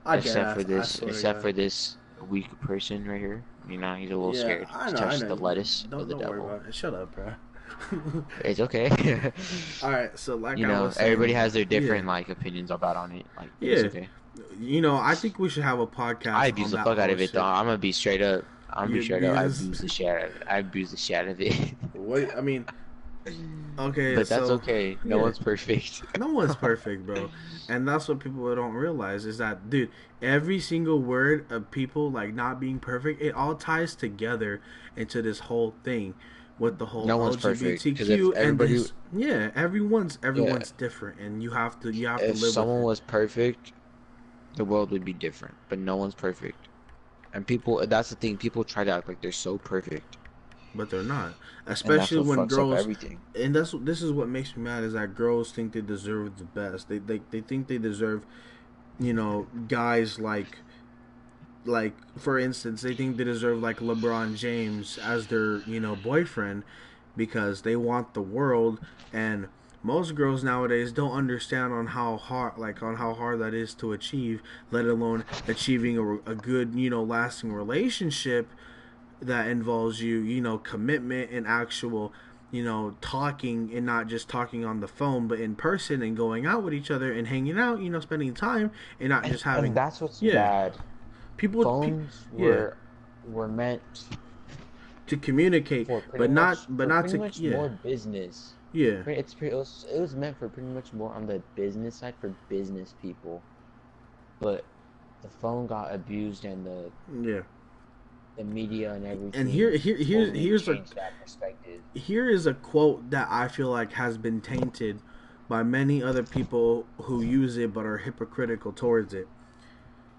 I Except for I this, swear to except God. for this weak person right here. You know, he's a little Yeah, scared I to know. I touch know. the lettuce of the Don't worry devil. about it. Shut up, bro. It's okay. All right, so like You I know, was saying, everybody has their different yeah, like opinions about on it. Like it's yeah. okay. I think we should have a podcast I on abuse the that fuck out whole of it though. shit. I'm gonna be straight up. I'm gonna You be straight up. I abuse. abuse the shit out of it. I abuse the shit out of it. What I mean, okay, But that's so okay. No yeah. one's perfect. No one's perfect, bro. And that's what people don't realize is that, dude, every single word of people like not being perfect, it all ties together into this whole thing with the whole No one's perfect because if LGBTQ and everybody, this. Yeah, everyone's yeah, different, and you have to if live with someone it. was perfect, the world would be different. But no one's perfect. And people, that's the thing. People try to act like they're so perfect, But they're not, and that's especially what when fucks up girls. everything. And this is what makes me mad is that girls think they deserve the best. They think they deserve, guys like for instance, they think they deserve like LeBron James as their boyfriend because they want the world. And most girls nowadays don't understand on how hard that is to achieve, let alone achieving a good lasting relationship that involves commitment and actual talking, and not just talking on the phone but in person and going out with each other and hanging out, spending time, and not just And having. that's what's Yeah, bad. phones yeah, were meant to communicate, for but not to, yeah, more business. yeah, It was meant for pretty much more on the business side for business people, but the phone got abused and yeah. the media and And everything totally changed that perspective. here is a quote that I feel like has been tainted by many other people who use it but are hypocritical towards it.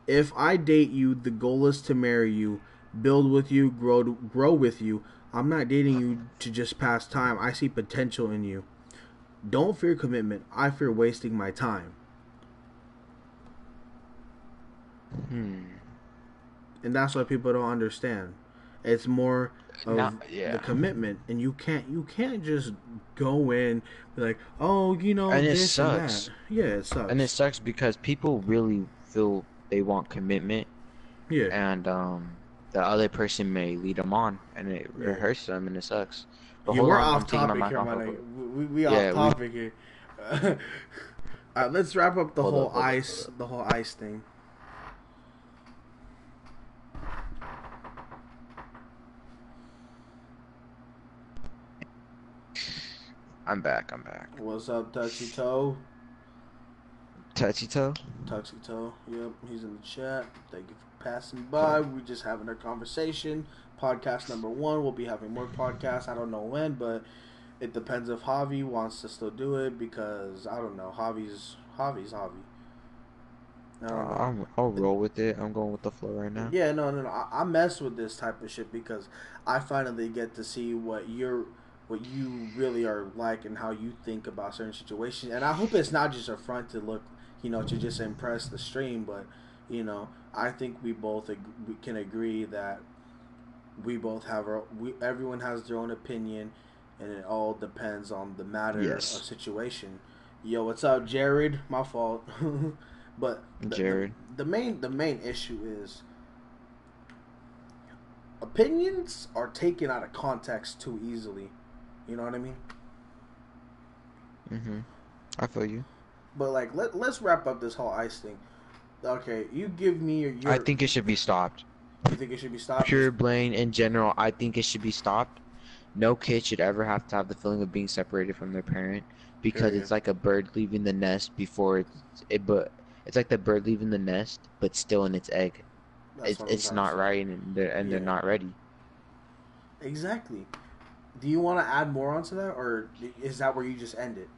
If I date you, the goal is to marry you, build with you, grow with you. I'm not dating you to just pass time. I see potential in you. Don't fear commitment. I fear wasting my time. Hmm. And that's what people don't understand. It's more Not of the yeah. commitment, and you can't just go in be like, oh, And it this and that. sucks. Yeah, it And it sucks. sucks because people really feel they want commitment, Yeah, and the other person may lead them on, and it yeah, hurts them, and it sucks. But yeah. hold We're on, I'm off taking my topic mic here, off my real nigga. quick. We off Yeah, we topic here. Let's wrap up hold up, hold up, hold up. the whole ice thing. I'm back. I'm back. What's up, Tuxie Toe? Touchy toe. Tuxie Toe. Yep, he's in the chat. Thank you for passing by. Okay. We just having a conversation. Podcast number 1. We'll be having more podcasts. I don't know when, but it depends if Javi wants to still do it because I don't know. Javi's Javi. I don't know. I'll roll with it. I'm going with the flow right now. Yeah, no. I mess with this type of shit because I finally get to see what you really are like and how you think about certain situations. And I hope it's not just a front to look, to just impress the stream, but I think we can agree that we both have everyone has their own opinion, and it all depends on the matter or Yes, situation. Yo, what's up, Jared? My fault. But Jared. the main issue is opinions are taken out of context too easily. You know what I mean? I feel you. But like, let's wrap up this whole ice thing. Okay, you give me I your think it should be stopped. you think it should be stopped? Pure Blaine in general, I think it should be stopped. No kid should ever have to have the feeling of being separated from their parent because Period. it's like a bird leaving the nest before but it's like the bird leaving the nest but still in its egg. That's what I'm It's trying to not say. right, and they're Yeah, not ready. exactly. Do you want to add more onto that, or is that where you just end it?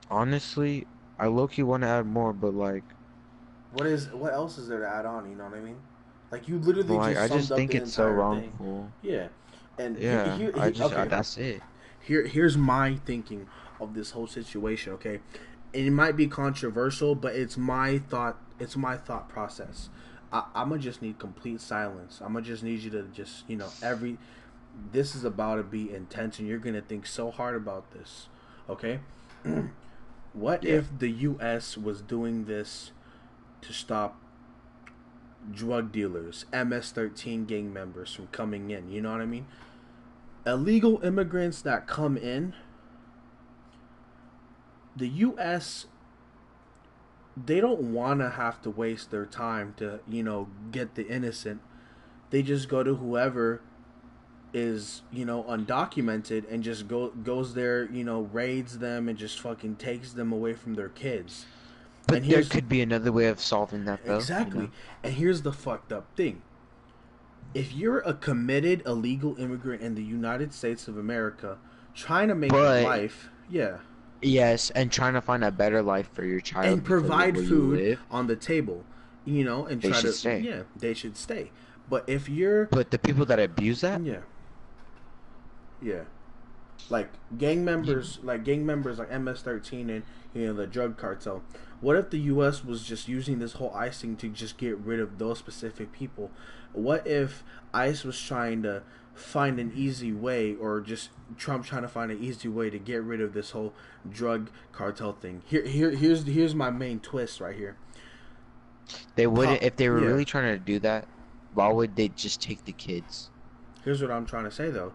Honestly, I low-key want to add more, but like, What else is there to add on? You know what I mean? Like you literally I just summed just up think the it's so entire thing. wrongful. Yeah, and Yeah, okay. that's it. Here's my thinking of this whole situation. Okay, and it might be controversial, but it's my thought. It's my thought process. I'm gonna just need complete silence. I'm gonna just need you to just every. This is about to be intense, and you're gonna think so hard about this. Okay, what Yeah. if the U.S. was doing this to stop drug dealers, MS-13 gang members from coming in? You know what I mean? Illegal immigrants that come in, the U.S. they don't want to have to waste their time to get the innocent. They just go to whoever is undocumented and just goes there, raids them and just fucking takes them away from their kids. And But there here's could be another way of solving that, though. exactly, and here's the fucked up thing. If you're a committed illegal immigrant in the United States of America trying to make a But life, yeah, yes, and trying to find a better life for your and child because of provide where you food live, on the table, and they try should to, stay. yeah, they should stay. But if you're, But the people that abuse that, yeah, yeah, like you, gang members like MS-13 and the drug cartel. What if the U.S. was just using this whole ICE thing to just get rid of those specific people? What if ICE was trying to find an easy way, or just Trump trying to find an easy way to get rid of this whole drug cartel thing? Here's my main twist right here. they wouldn't, if they were Yeah, really trying to do that, why would they just take the kids? here's what I'm trying to say though.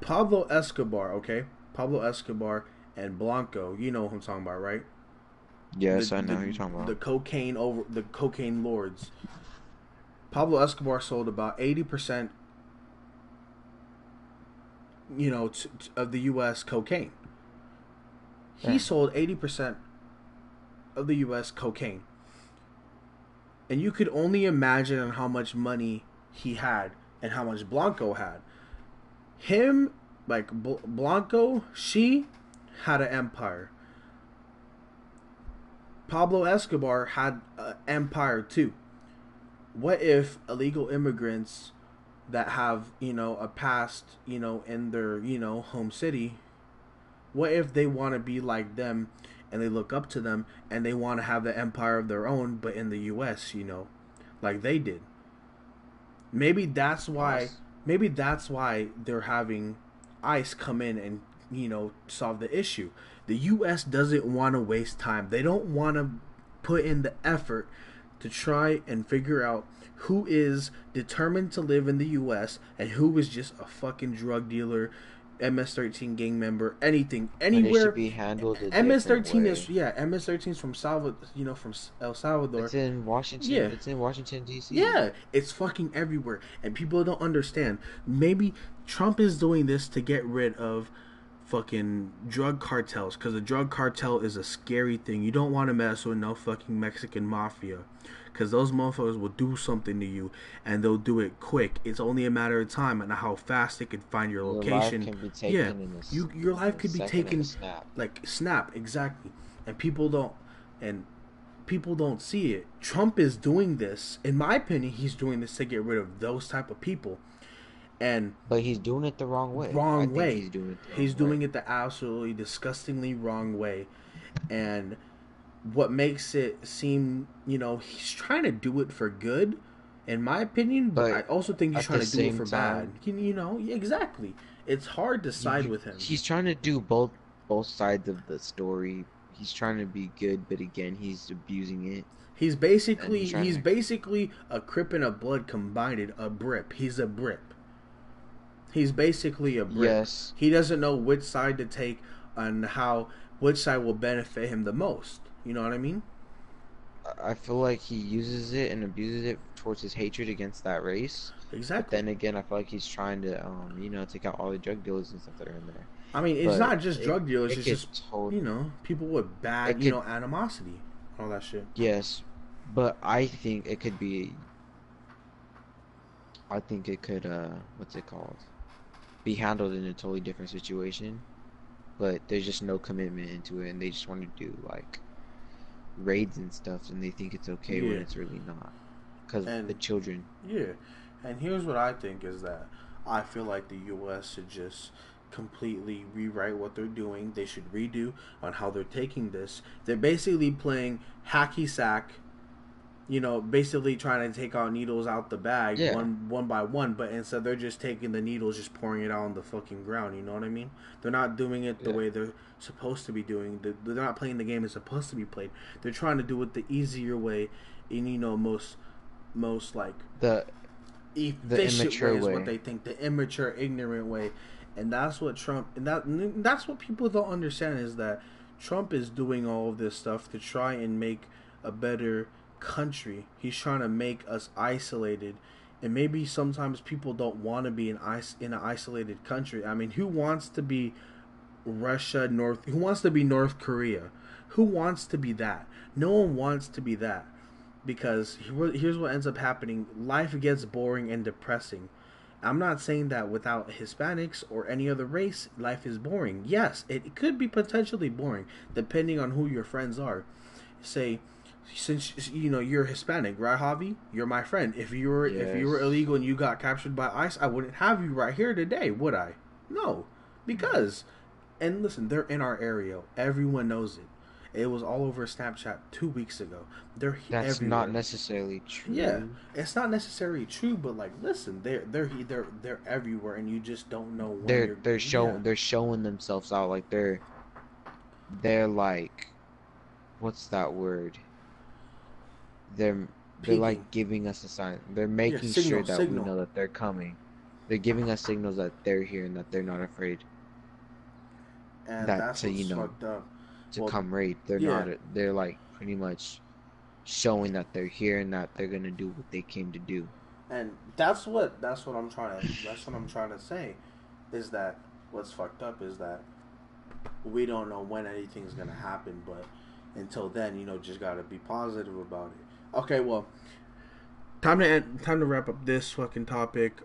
Pablo Escobar, okay? Pablo Escobar and Blanco, you know who I'm talking about, right? Yes, I know who you're talking The about. cocaine lords. Pablo Escobar sold about 80%, of the U.S. cocaine. He Damn. sold 80% of the U.S. cocaine, and you could only imagine how much money he had and how much Blanco had. Him, like Blanco, she had an empire. Pablo Escobar had an empire too. What if illegal immigrants that have, a past, in their, home city, what if they want to be like them and they look up to them and they want to have the empire of their own, but in the US, like they did? Maybe that's why. Us. Maybe that's why they're having ICE come in and solve the issue. The U.S. doesn't want to waste time. They don't want to put in the effort to try and figure out who is determined to live in the U.S. and who is just a fucking drug dealer, MS-13 gang member, anything, But it should anywhere. be handled a different MS-13 way. is MS-13 is from from El Salvador. It's in Washington. Yeah, It's in Washington D.C. yeah, it's fucking everywhere, and people don't understand. Maybe Trump is doing this to get rid of fucking drug cartels, because the drug cartel is a scary thing. You don't want to mess with no fucking Mexican mafia, because those motherfuckers will do something to you, and they'll do it quick. It's only a matter of time and how fast they can find your Your life location. can be Yeah, taken in your life a could be second of taken a snap. like snap, exactly, and people don't see it. Trump is doing this. In my opinion, he's doing this to get rid of those type of people. And But he's doing it the wrong way. I wrong think way. he's doing it the He's wrong way. doing it the absolutely disgustingly wrong way. And what makes it seem, he's trying to do it for good, in my opinion, but I But also think he's at trying the to do it same for bad. time, Exactly. It's hard to side with him. he's trying to do both sides of the story. He's trying to be good, but again, he's abusing it, He's and basically he's trying he's to. basically a Crip and a Blood combined, a Brip. He's a Brip. He's basically a Brip. Yes, He doesn't know which side to take and which side will benefit him the most. You know what I mean? I feel like he uses it and abuses it towards his hatred against that race. But Exactly. then again, I feel like he's trying to, take out all the drug dealers and stuff that are in there. I mean, it's But not just drug dealers. it It's could just people with it bad could, animosity, all that shit. yes, but I think it could be. I think it could, what's it called? Be handled in a totally different situation. But there's just no commitment into it, and they just want to do like raids and stuff, and they think it's okay when Yeah, it's really not, because the and children. yeah, and here's what I think is that I feel like the U.S. should just completely rewrite what they're doing. They should redo on how they're taking this. They're basically playing hacky sack, basically trying to take out needles out the bag Yeah, one by one, but instead they're just taking the needles, just pouring it out on the fucking ground. You know what I mean? They're not doing it the yeah. way they're supposed to be doing. They're not playing the game it's supposed to be played. They're trying to do it the easier way, in most like The the efficient way immature is what way. they think, the immature, ignorant way, and that's what Trump and that's what people don't understand is that Trump is doing all of this stuff to try and make a better country. He's trying to make us isolated, and maybe sometimes people don't want to be in an isolated country. I mean, who wants to be Who wants to be North Korea? Who wants to be that? No one wants to be that, because here's what ends up happening. Life gets boring and depressing. I'm not saying that without Hispanics or any other race, life is boring. Yes, it could be potentially boring depending on who your friends are. Say, since you're Hispanic, right, Javi? You're my friend. If you were Yes. illegal and you got captured by ICE, I wouldn't have you right here today, would I? No, because and listen, they're in our area. Everyone knows it. It was all over Snapchat 2 weeks ago. They're That's not everywhere. necessarily Yeah, true. it's not necessarily true, but like, listen, they're everywhere, and you just don't know when They're you're. they're Yeah, showing they're showing themselves out like they're like, what's that word? They're peaking. like giving us a sign. They're Yeah, making sure signal, that we signal, know that they're coming. They're giving us signals that they're here and that they're not afraid. and That that's to what's fucked up. to Well, come raid. They're yeah, not. They're like pretty much showing that they're here and that they're gonna do what they came to do. and that's what I'm trying to say, is that what's fucked up is that we don't know when anything's gonna happen, but until then, just gotta be positive about it. Okay, well, time to wrap up this fucking topic.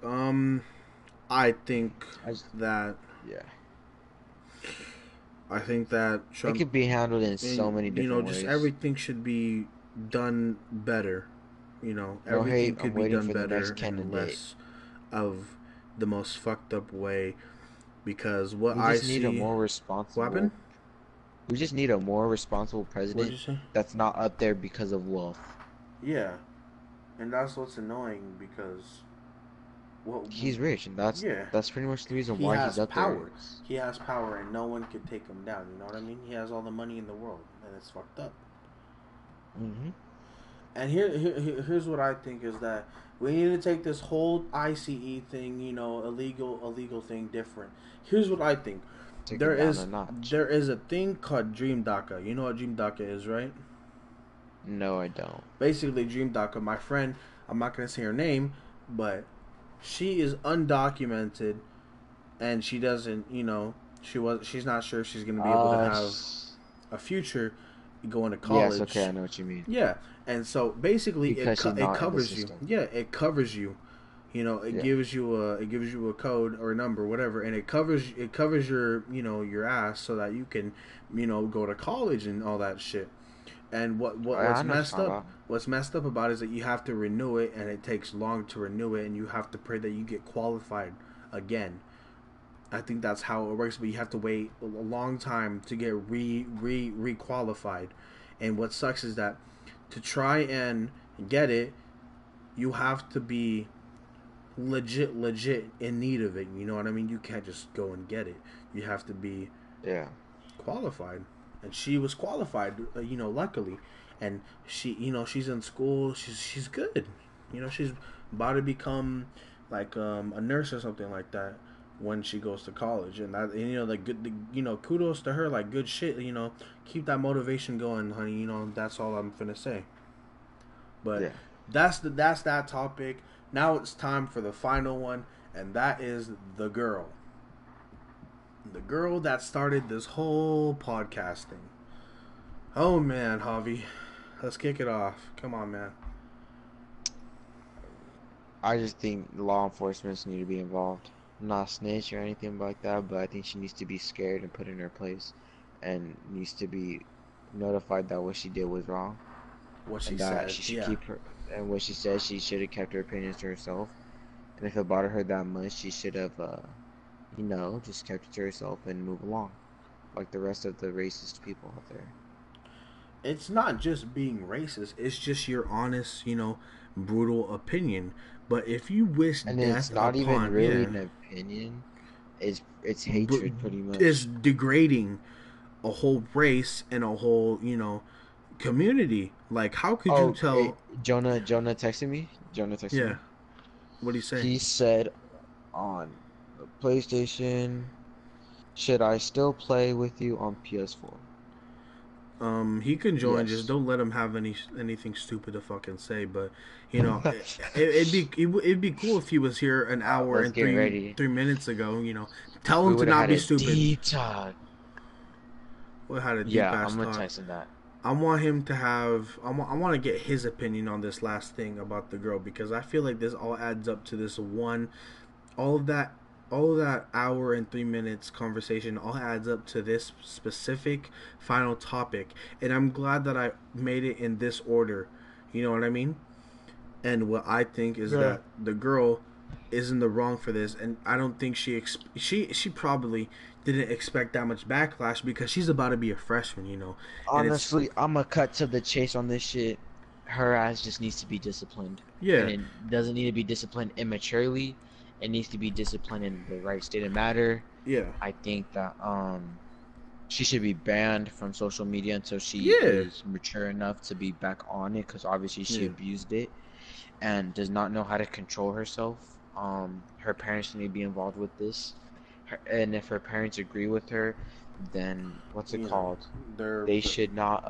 I think I just, that yeah, it Trump, could be handled in so many different just ways. everything should be done better. No Everything hate. could I'm be waiting done for the better next and candidate. less of the most fucked up way. Because what We I just need a see, more what happened? responsible. We just need a more responsible What'd president you say? that's not up there because of wealth. Yeah, and that's what's annoying because what? He's rich, and Yeah, that's pretty much the reason he why he's has up there. power. He has power, and no one can take him down. You know what I mean? He has all the money in the world, and it's fucked up. Hmm. And here's what I think is that we need to take this whole ICE thing, illegal thing different. Here's what I think. Take There it down is a notch. there is a thing called Dream DACA. You know what Dream DACA is, right? No, I don't. Basically, Dream DACA. My friend, I'm not gonna say her name, but she is undocumented, and she doesn't. She's not sure if she's gonna be able to have a future going to Yes, okay, college. I know what you mean. Yeah, and so basically Because she's it not in the covers you. system. Yeah, it covers you. It Yeah. gives you a code or a number, whatever, and it covers your ass so that you can go to college and all that shit. And Oh, yeah, I know what you're talking about. what's messed up about it is that you have to renew it, and it takes long to renew it, and you have to pray that you get qualified again. I think that's how it works, but you have to wait a long time to get re qualified. And what sucks is that to try and get it, you have to be legit in need of it. You know what I mean? You can't just go and get it. You have to be Yeah. qualified. And she was qualified, luckily. And she's in school. She's good. She's about to become like a nurse or something like that when she goes to college. And that, like good, kudos to her. Like good shit. Keep that motivation going, honey. That's all I'm finna say. But Yeah. that's that topic. Now it's time for the final one, and that is the girl. The girl that started this whole podcasting. Oh man, Javi. Let's kick it off. Come on, man. I just think law enforcement need to be involved. I'm not a snitch or anything like that, but I think she needs to be scared and put in her place and needs to be notified that what she did was wrong What she and that said. she should Yeah. keep her and what she said she should have kept her opinions to herself. And if it bothered her that much, she should have just kept it to herself and move along. Like the rest of the racist people out there. It's not just being racist. It's just your honest, brutal opinion. But if you wish And it's death not even upon, really yeah, an opinion. It's hatred pretty it's much. degrading a whole race and a whole, community. Like, how could you Oh, hey, tell? Jonah texted me. Jonah texted Yeah. me. What do you say? He said on the PlayStation, should I still play with you on PS4? He can join. Just Yes. don't let him have anything stupid to fucking say. But it'd be cool if he was here an hour Let's and get ready. 3 minutes ago. Tell We him to would have not had be a stupid. deep talk. We had a deep Yeah, ass I'm gonna talk. text him that. I want him to have. I want to get his opinion on this last thing about the girl because I feel like this all adds up to this one. All of that. All of that hour and 3 minutes conversation all adds up to this specific final topic, and I'm glad that I made it in this order. You know what I mean? And what I think is Yeah. that the girl is in the wrong for this, and I don't think she probably didn't expect that much backlash because she's about to be a freshman, and it's Honestly, I'm gonna cut to the chase on this shit. Her ass just needs to be disciplined. And yeah, it doesn't need to be disciplined immaturely. It needs to be disciplined in the right state of matter. yeah, I think that she should be banned from social media until she yeah, is mature enough to be back on it, because obviously she yeah, abused it and does not know how to control herself. Her parents need to be involved with this, and if her parents agree with her, then what's it You know, called? they're They should not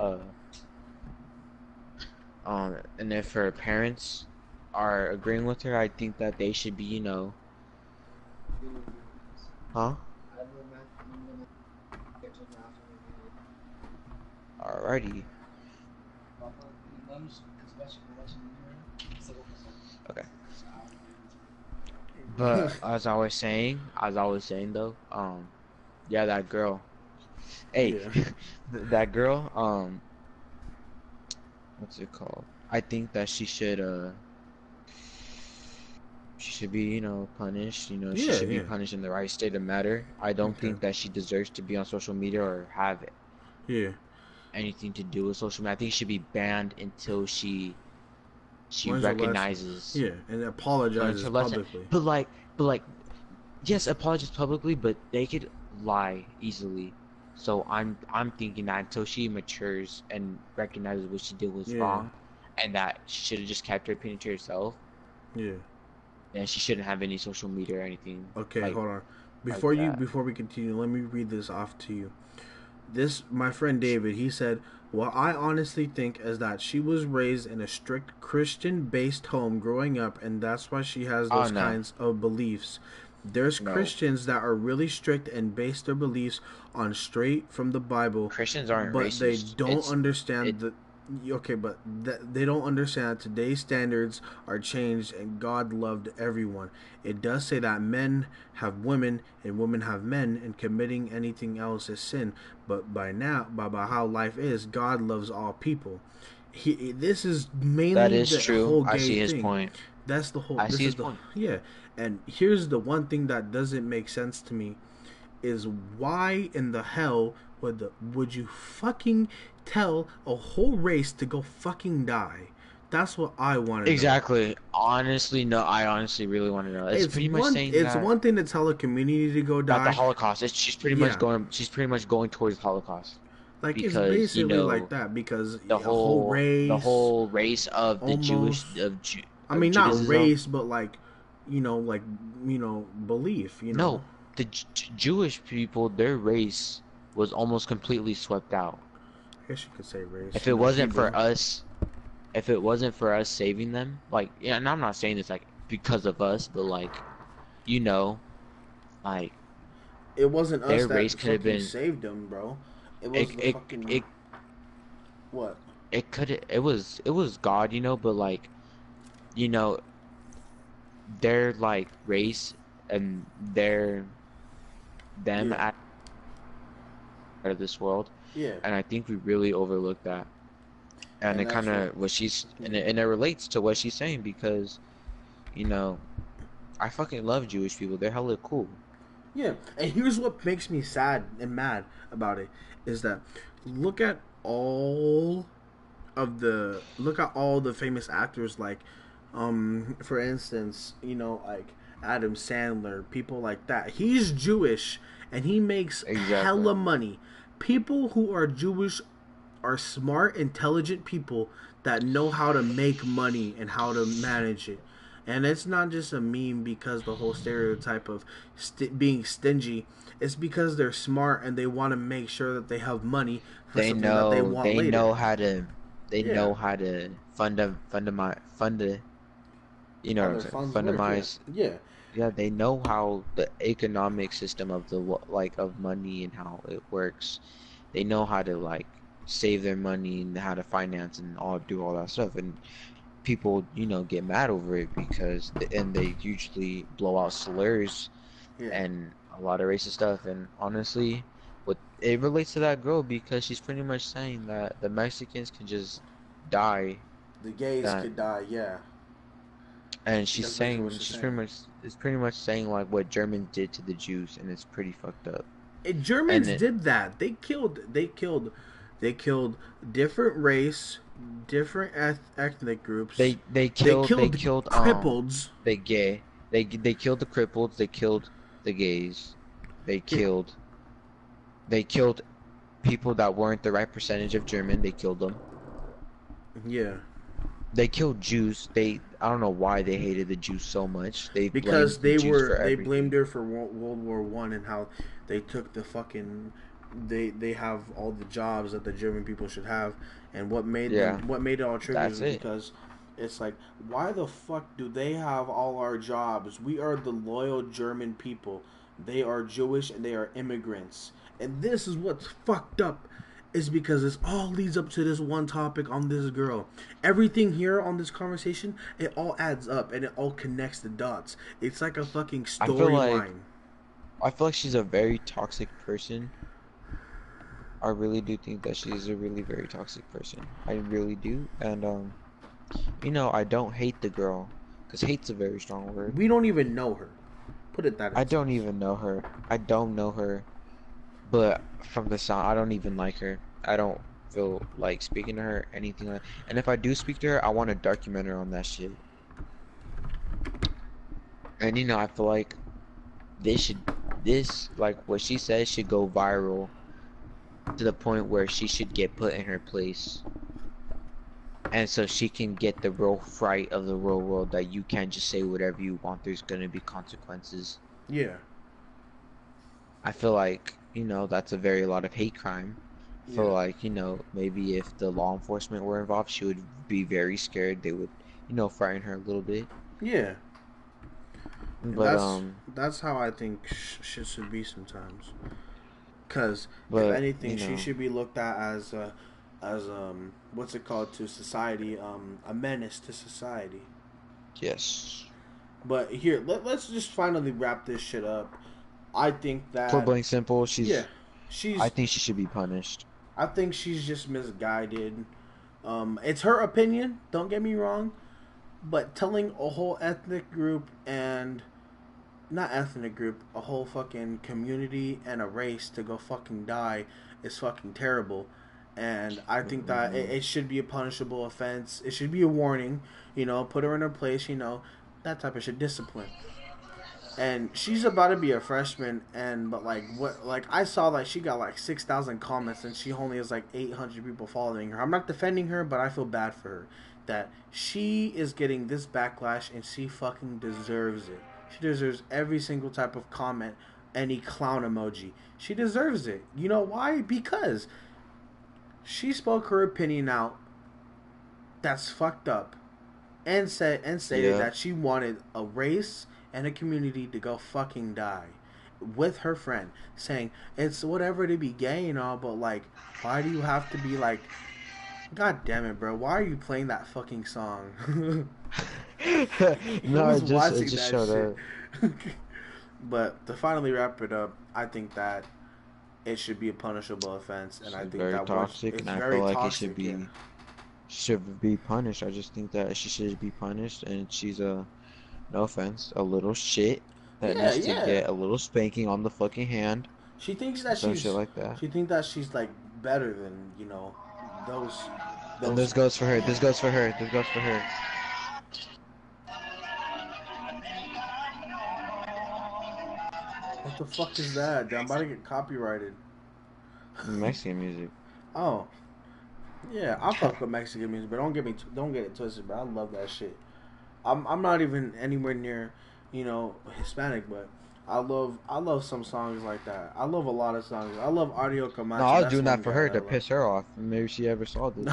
and if her parents are agreeing with her, I think that they should be, huh? Alrighty. Okay. But as I was saying though, yeah, that girl. Hey, yeah. that girl, what's it called? I think that she should be, punished. She Yeah, should be yeah. punished in the right state of matter. I don't Okay. think that she deserves to be on social media or have Yeah. anything to do with social media. I think she should be banned until she Learns her lesson. recognizes Yeah, and learns apologizes her lesson. publicly. But like, yes, apologize publicly, but they could lie easily. So I'm thinking that until she matures and recognizes what she did was Yeah. wrong, and that she should have just kept her opinion to herself, Yeah. then she shouldn't have any social media or anything Okay, hold on. like that. Before we continue, let me read this off to you. This my friend David, he said, "What I honestly think is that she was raised in a strict Christian-based home growing up, and that's why she has Oh those no, kinds of beliefs. There's no, Christians that are really strict and base their beliefs on straight from the Bible, Christians aren't but they racist. don't It understand the okay, but they don't understand that today's standards are changed and God loved everyone. It does say that men have women and women have men, and committing anything else is sin. But by how life is, God loves all people. This is that mainly is the true. whole I gay see his thing. point. That's the whole. I This see is his the point. yeah. And here's the one thing that doesn't make sense to me is why in the hell would you fucking tell a whole race to go fucking die? That's what I want to know. Exactly. Honestly, no. I honestly really want to know. It's pretty much saying It's that one thing to tell a community to go about the die. Holocaust. She's pretty much Yeah, going. She's pretty much going towards the Holocaust like it's because basically like that because a whole the race whole race of the almost. Jewish I of mean, not Judaism. race, but like belief. No, the Jewish people, their race was almost completely swept out. I guess you could say race. If it wasn't Hebrew. for us, if it wasn't for us saving them, like, yeah, and I'm not saying this like because of us, but like, you know, like It wasn't us their that race could have fucking been saved them, bro. It was it the it fucking it what? it was God, but like, you know, their like race and them Yeah, out of this world, yeah, and I think we really overlook that. And and it that's kind what. of what she's Yeah. and it relates to what she's saying because you know I fucking love Jewish people. They're hella cool. Yeah, and here's what makes me sad and mad about it is that look at all look at all the famous actors like for instance, like Adam Sandler, people like that. He's Jewish and he makes Exactly. hella money. People who are Jewish are smart, intelligent people that know how to make money and how to manage it. And it's not just a meme because the whole stereotype of being stingy. It's because they're smart and they want to make sure that they have money for They something that they know want they later. know how to they Yeah. know how to fund the How what I'm their saying, funds work. Yeah. fundamise. Yeah. Yeah, they know how the economic system of like of money and how it works. They know how to like save their money and how to finance and do all that stuff. And people, get mad over it because and they usually blow out slurs Yeah. and a lot of racist stuff. And honestly, what it relates to that girl because she's pretty much saying that the Mexicans can just die. The gays That could die. Yeah. and she's That's basically what saying she's saying. it's pretty much saying like what Germans did to the Jews, and it's pretty fucked up. And Germans it, did that. They killed different race, different ethnic groups. they They killed killed cripples. the gay they killed the cripples, they killed the gays, they Yeah, killed they killed people that weren't the right percentage of German, they killed them. yeah. They killed Jews. I don't know why they hated the Jews so much. They blamed Because the Jews for they blamed everything. her for World War One and how they took the fucking they have all the jobs that the German people should have, and Yeah, what made it all triggers that's is it. because it's like, why the fuck do they have all our jobs? We are the loyal German people. They are Jewish and they are immigrants, and this is what's fucked up. Is because this all leads up to this one topic on this girl. Everything here on this conversation, it all adds up and it all connects the dots. It's like a fucking I feel like storyline. I feel like she's a very toxic person. I really do think that she's a really very toxic person. I really do. And I don't hate the girl, because hate's a very strong word. We don't even know her. Put it that I in don't sense. even know her. I don't know her, but from the sound, I don't even like her. I don't feel like speaking to her, anything like. And if I do speak to her, I want to document her on that shit. And I feel like like what she says should go viral to the point where she should get put in her place. And so she can get the real fright of the real world that you can't just say whatever you want. There's gonna be consequences. Yeah. I feel like, that's a very lot of hate crime. I feel Yeah. like, maybe if the law enforcement were involved, she would be very scared. They would, frighten her a little bit. Yeah. And But that's how I think shit should be sometimes. Cause if but anything, she should be looked at as what's it called to society, a menace to society. yes. But here, let's just finally wrap this shit up. I think For that blank simple, yeah, I she's think she should be punished. I think she's just misguided. It's her opinion. Don't get me wrong, but telling a whole ethnic group and not ethnic group, a whole fucking community and a race to go fucking die is fucking terrible. And I think that Hmm. it should be a punishable offense. It should be a warning. Put her in her place. That type of shit. Discipline. And she's about to be a freshman, and but like what, like I saw like she got like 6,000 comments, and she only has like 800 people following her. I'm not defending her, but I feel bad for her that she is getting this backlash, and she fucking deserves it. She deserves every single type of comment, any clown emoji. She deserves it. You know why? Because she spoke her opinion out. That's fucked up, and stated Yeah. that she wanted a race and a community to go fucking die with her friend, saying it's whatever to be gay and all, but like, why do you have to be like, God damn it, bro, why are you playing that fucking song? No, Who's it watching just that showed shit? up. But to finally wrap it up, I think that it should be a punishable offense, and I She's think very that what toxic, it's and I feel very like it should toxic. Yeah, be punished. I just think that she should be punished, and she's no offense, a little shit that yeah, needs to yeah. get a little spanking on the fucking hand, She thinks and that some shit like that. she's like better than those And those. this goes for her. This goes for her. This goes for her. What the fuck is that? I'm about to get copyrighted. Mexican music. Oh yeah, I fuck with Mexican music, but don't get it twisted. But I love that shit. I'm not even anywhere near, Hispanic, but I love some songs like that. I love a lot of songs. I love Audio No, Camacho. I was That's doing one that for guy her that I to love. piss her off. Maybe she ever saw this.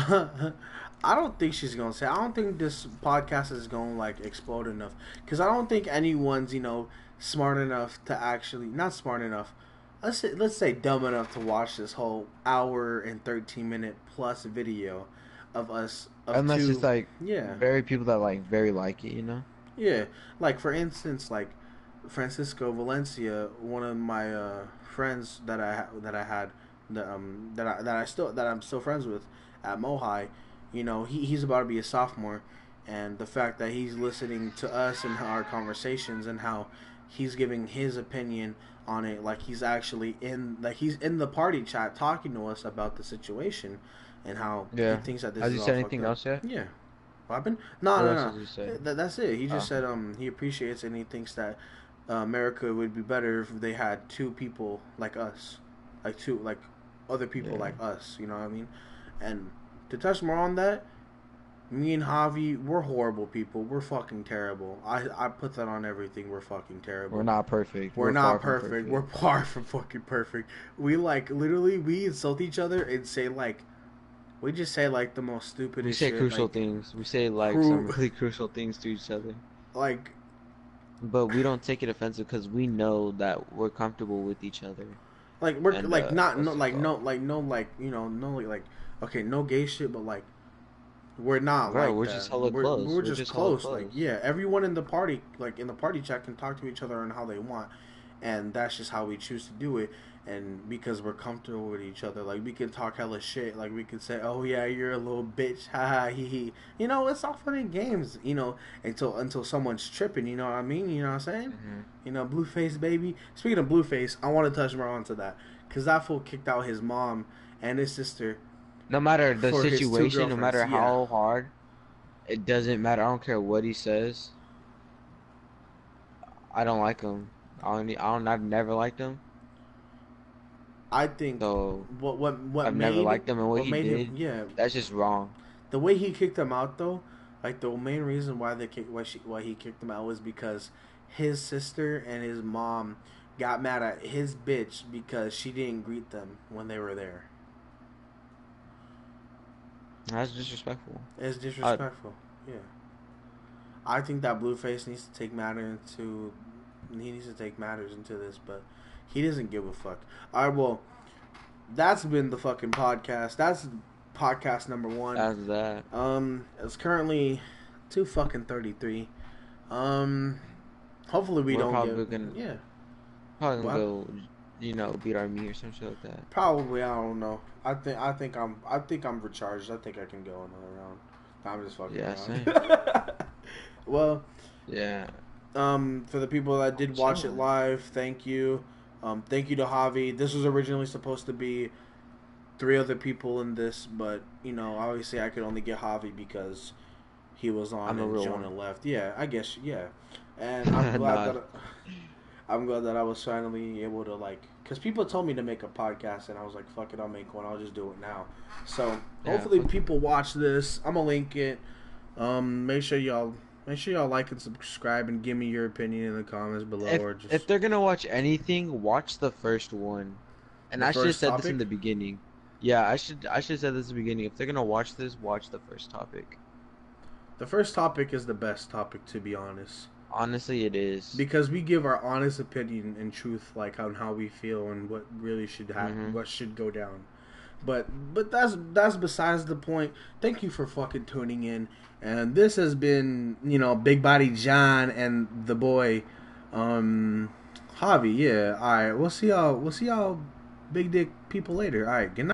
I don't think she's gonna say. I don't think this podcast is gonna like explode enough because I don't think anyone's smart enough to actually not smart enough. Let's say dumb enough to watch this whole hour and 13-minute plus video of us of Unless it's two. like Yeah, very people that like very like it, you know? yeah. Like for instance, like Francisco Valencia, one of my friends that I had that I'm still friends with at Mohai. He's about to be a sophomore, and the fact that he's listening to us and our conversations and how he's giving his opinion on it, like he's in the party chat talking to us about the situation and how he Yeah. thinks that this Has is he all said fucked anything up. else yet? Yeah. What happened? No, What no, else no. has he said? That's it. He just Oh. said he appreciates and he thinks that America would be better if they had two people like us, other people Yeah. like us. You know what I mean? And to touch more on that, Me and Javi, we're horrible people. We're fucking terrible. I put that on everything. We're fucking terrible. We're not perfect. We're far not from perfect. We're far from fucking perfect. We like literally we insult each other and say like we just say like the most stupidest We say shit. crucial Like, things. We say like some really crucial things to each other. like, but we don't take it offensive because we know that we're comfortable with each other. Like we're And like not what's no it like called? no like no like you know no like okay no gay shit but like we're not Bro, like we're that. just hella close. We're We're just just hella close. Like close. yeah, everyone in the party like in the party chat can talk to each other and how they want, and that's just how we choose to do it. And because we're comfortable with each other, like we can talk hella shit. Like we can say, "Oh yeah, you're a little bitch," ha ha he he. You know, it's all fun and games. You know, until someone's tripping. You know what I mean? You know what I'm saying? Hmm. You know, Blueface baby. Speaking of Blueface, I want to touch more onto that because that fool kicked out his mom and his sister No matter the for his two situation, no girlfriends. matter Yeah, how hard, it doesn't matter. I don't care what he says. I don't like him. I've never liked him. I think So what I've never made liked him, and what he him did, yeah that's just wrong. the way he kicked him out though, like the main reason why he kicked him out was because his sister and his mom got mad at his bitch because she didn't greet them when they were there. That's disrespectful. It's I, disrespectful. Yeah, I think that Blueface needs to take matters into this, but he doesn't give a fuck. All right, well, that's been the fucking podcast. That's podcast number 1. that's that. It's currently 2:33. Um, hopefully we We're don't probably get gonna yeah. probably gonna Well, go, beat our meat or some shit like that. probably I don't know. I think I'm recharged. I think I can go another round. I'm just fucking Yeah, same. around. Well, Yeah. for the people that did watch it live, thank you. Thank you to Javi. This was originally supposed to be 3 other people in this, but you know, obviously I could only get Javi because he was on I'm a and real Jonah one. left. Yeah, I guess yeah. And I'm glad Nah. that I'm glad that I was finally able to like, because people told me to make a podcast, and I was like, fuck it, I'll make one. I'll just do it now. So Yeah, hopefully fuck people watch this. I'm gonna link it. Make sure y'all like and subscribe and give me your opinion in the comments below, if or just if they're gonna watch anything, watch the first one. And the I should have first said this in topic. the beginning. Yeah, I should have said this in the beginning. If they're gonna watch this, watch the first topic. The first topic is the best topic, to be honest. Honestly, it is. Because we give our honest opinion and truth, like on how we feel and what really should happen, what should go down. But that's besides the point. Thank you for fucking tuning in, and this has been Big Body John and the boy, Javi. Yeah, all right. We'll see y'all big dick people later. All right, good night.